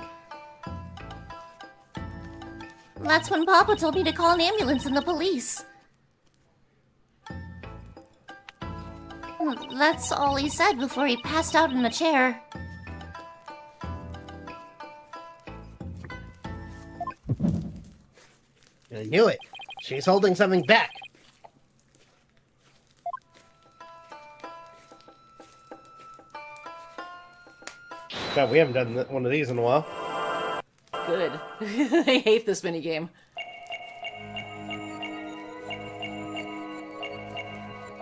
That's when Papa told me to call an ambulance and the police. That's all he said before he passed out in the chair. I knew it. She's holding something back. God, we haven't done one of these in a while. Good. I hate this minigame.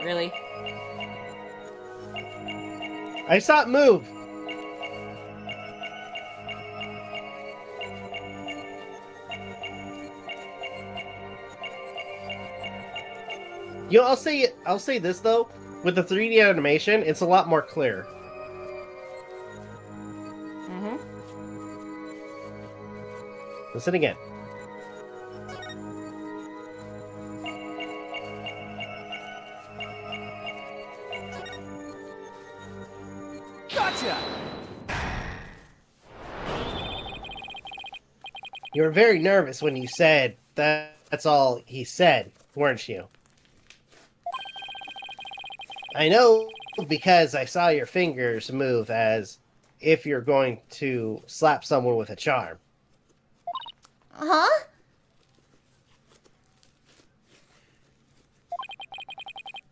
Really? I saw it move. I'll say this though, with the 3D animation, it's a lot more clear. Mm-hmm. Listen again. Gotcha! You were very nervous when you said that's all he said, weren't you? I know because I saw your fingers move as if you're going to slap someone with a charm. Huh?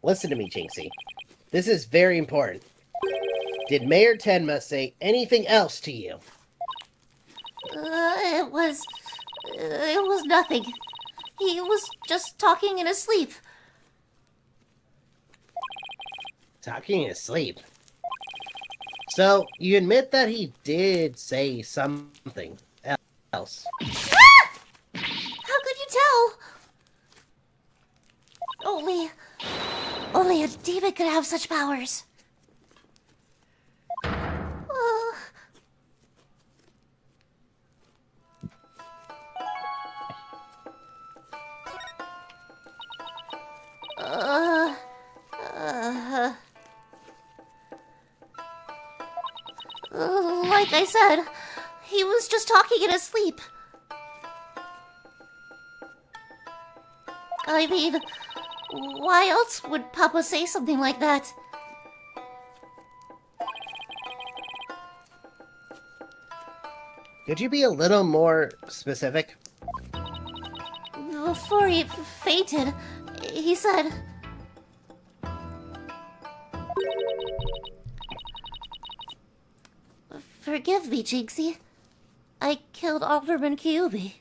Listen to me, Jinxie. This is very important. Did Mayor Tenma say anything else to you? It was nothing. He was just talking in his sleep. Talking in his sleep. So, you admit that he did say something else. Ah! How could you tell? Only a demon could have such powers. Like I said, he was just talking in his sleep. I mean, why else would Papa say something like that? Could you be a little more specific? Before he fainted, he said... Forgive me, Jinxie. I killed Alderman Kyubi.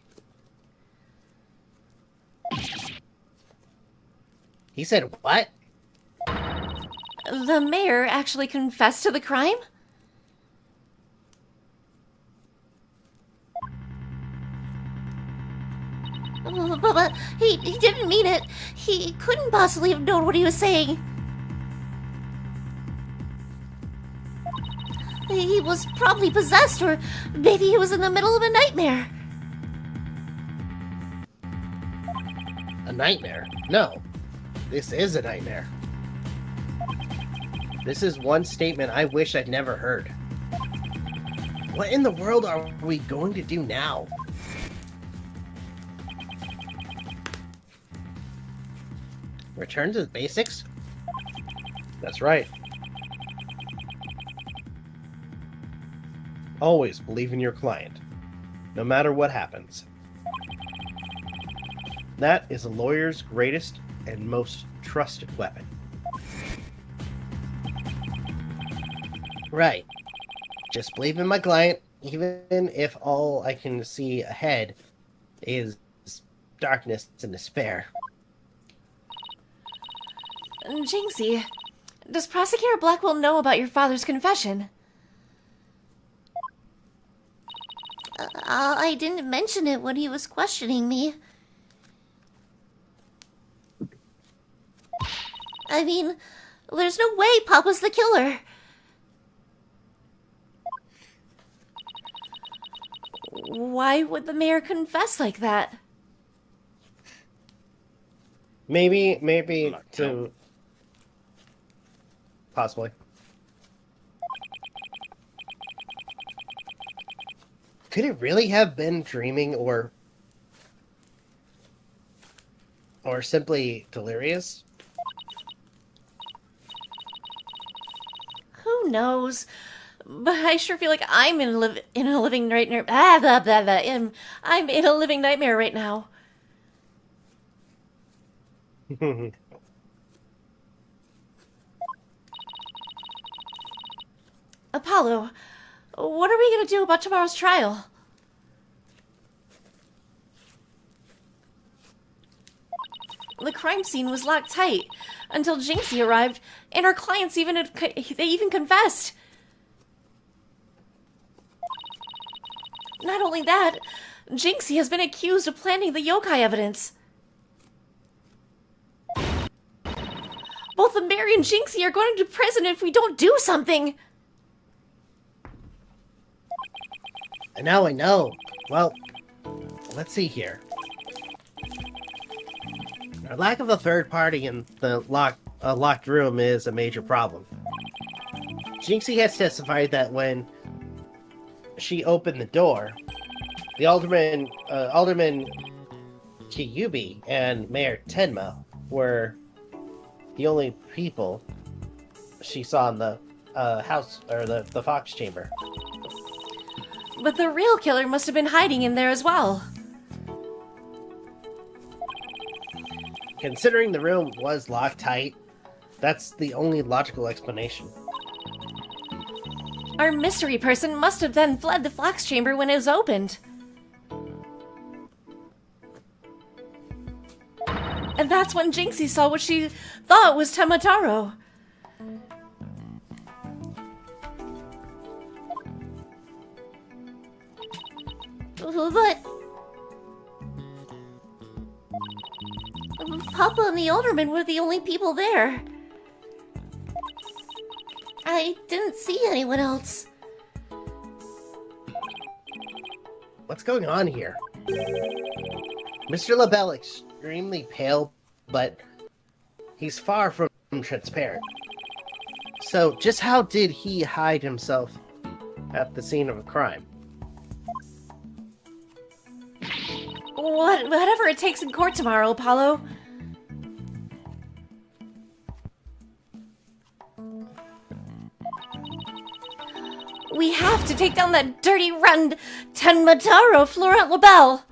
He said what? The mayor actually confessed to the crime? But he didn't mean it. He couldn't possibly have known what he was saying. He was probably possessed, or maybe he was in the middle of a nightmare. A nightmare? No. This is a nightmare. This is one statement I wish I'd never heard. What in the world are we going to do now? Return to the basics? That's right. Always believe in your client, no matter what happens. That is a lawyer's greatest and most trusted weapon. Right. Just believe in my client, even if all I can see ahead is darkness and despair. Jinxie, does Prosecutor Blackwell know about your father's confession? I didn't mention it when he was questioning me. I mean, there's no way Papa's the killer. Why would the mayor confess like that? Maybe Like, to possibly. Could it really have been dreaming or simply delirious? Who knows? But I sure feel like I'm in a living nightmare. Ah, blah, blah, blah. I'm in a living nightmare right now. Apollo, what are we going to do about tomorrow's trial? The crime scene was locked tight until Jinxie arrived, and our clients even confessed. Not only that, Jinxie has been accused of planting the yokai evidence. Both the mayor and Jinxie are going to prison if we don't do something. And now I know. Well, let's see here. Our lack of a third party in the locked room is a major problem. Jinxie has testified that when she opened the door, the Alderman Kiyubi and Mayor Tenma were the only people she saw in the house, or the Fox Chamber. But the real killer must have been hiding in there as well. Considering the room was locked tight, that's the only logical explanation. Our mystery person must have then fled the Fox Chamber when it was opened. And that's when Jinxie saw what she thought was Tamataro. But Papa and the Alderman were the only people there. I didn't see anyone else. What's going on here? Mr. LaBelle extremely pale, but he's far from transparent. So, just how did he hide himself at the scene of a crime? Whatever it takes in court tomorrow, Apollo. We have to take down that dirty, rotten Tenmataro Florent LaBelle.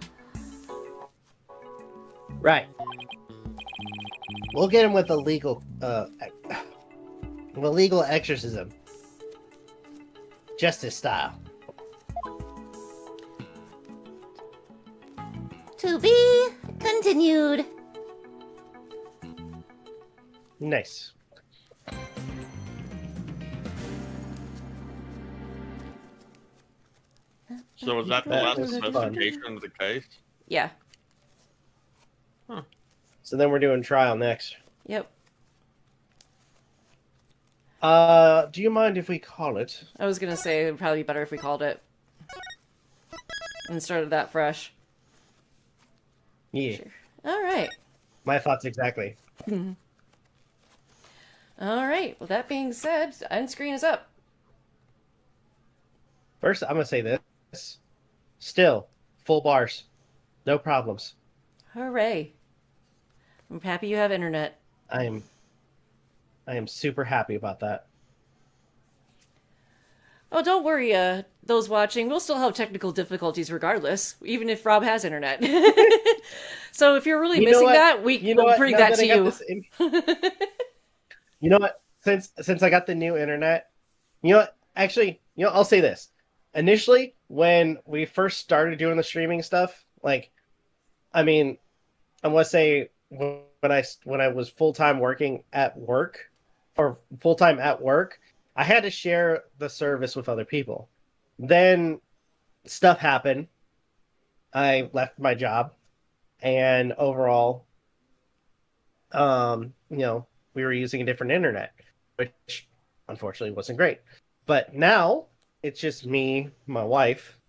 Right. We'll get him with a legal exorcism. Justice style. To be continued. Nice. So is that the That last was fun. investigation of the case? Yeah. So then we're doing trial next. Yep. Do you mind if we call it? I was gonna say it would probably be better if we called it and started that fresh. Yeah. All right. My thoughts exactly. All right. Well, that being said, end screen is up. First, I'm gonna say this. Still, full bars. No problems. Hooray. I'm happy you have internet. I am super happy about that. Oh, don't worry, those watching. We'll still have technical difficulties regardless, even if Rob has internet. So if you're really You know missing what? that, we'll bring Now that I to got you. this You know what? Since I got the new internet, you know what? Actually, I'll say this. Initially, when we first started doing the streaming stuff, I want to say when I was full-time working at work, or full-time at work, I had to share the service with other people. Then stuff happened. I left my job, and overall, we were using a different internet, which unfortunately wasn't great. But now it's just me, my wife,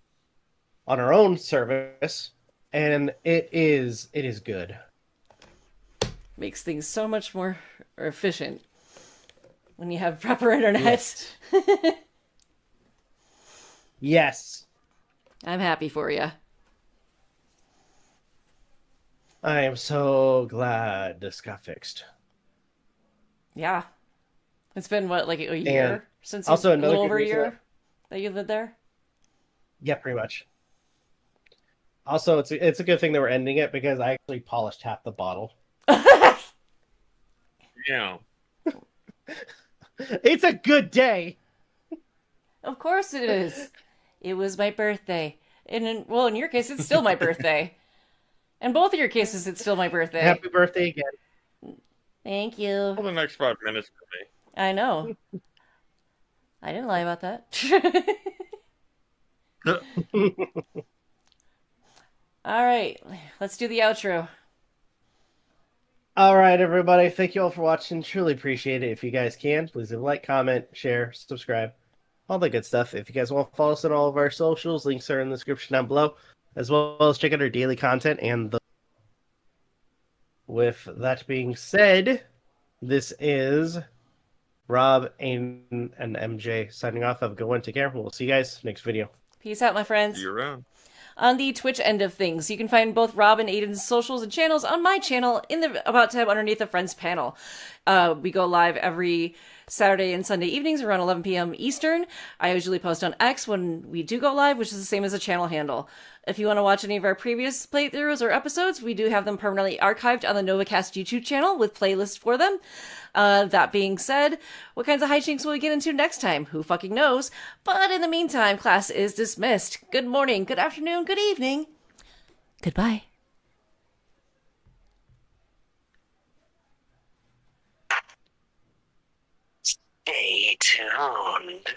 on our own service, and it is good. Makes things so much more efficient when you have proper internet. Yes. Yes. I'm happy for you. I am so glad this got fixed. Yeah. It's been, what, like a year? And Since also a another little good over a reason year that you lived there? Yeah, pretty much. Also, it's a good thing that we're ending it because I actually polished half the bottle. Yeah. It's a good day. Of course it is. It was my birthday. And in your case, it's still my birthday. In both of your cases, it's still my birthday. Happy birthday again. Thank you. For the next 5 minutes for me. I know. I didn't lie about that. All right, let's do the outro. All right, everybody. Thank you all for watching. Truly appreciate it. If you guys can, please leave a like, comment, share, subscribe, all the good stuff. If you guys want to follow us on all of our socials, links are in the description down below, as well as check out our daily content. And with that being said, this is Rob, Aden, and MJ signing off. Have a good one. Take care. We'll see you guys next video. Peace out, my friends. See you around. On the Twitch end of things, you can find both Rob and Aiden's socials and channels on my channel in the About tab underneath the Friends panel. We go live every Saturday and Sunday evenings around 11 p.m. Eastern. I usually post on X when we do go live, which is the same as the channel handle. If you want to watch any of our previous playthroughs or episodes, we do have them permanently archived on the Novakast YouTube channel with playlists for them. That being said, what kinds of hijinks will we get into next time? Who fucking knows? But in the meantime, class is dismissed. Good morning, good afternoon, good evening. Goodbye. Stay tuned.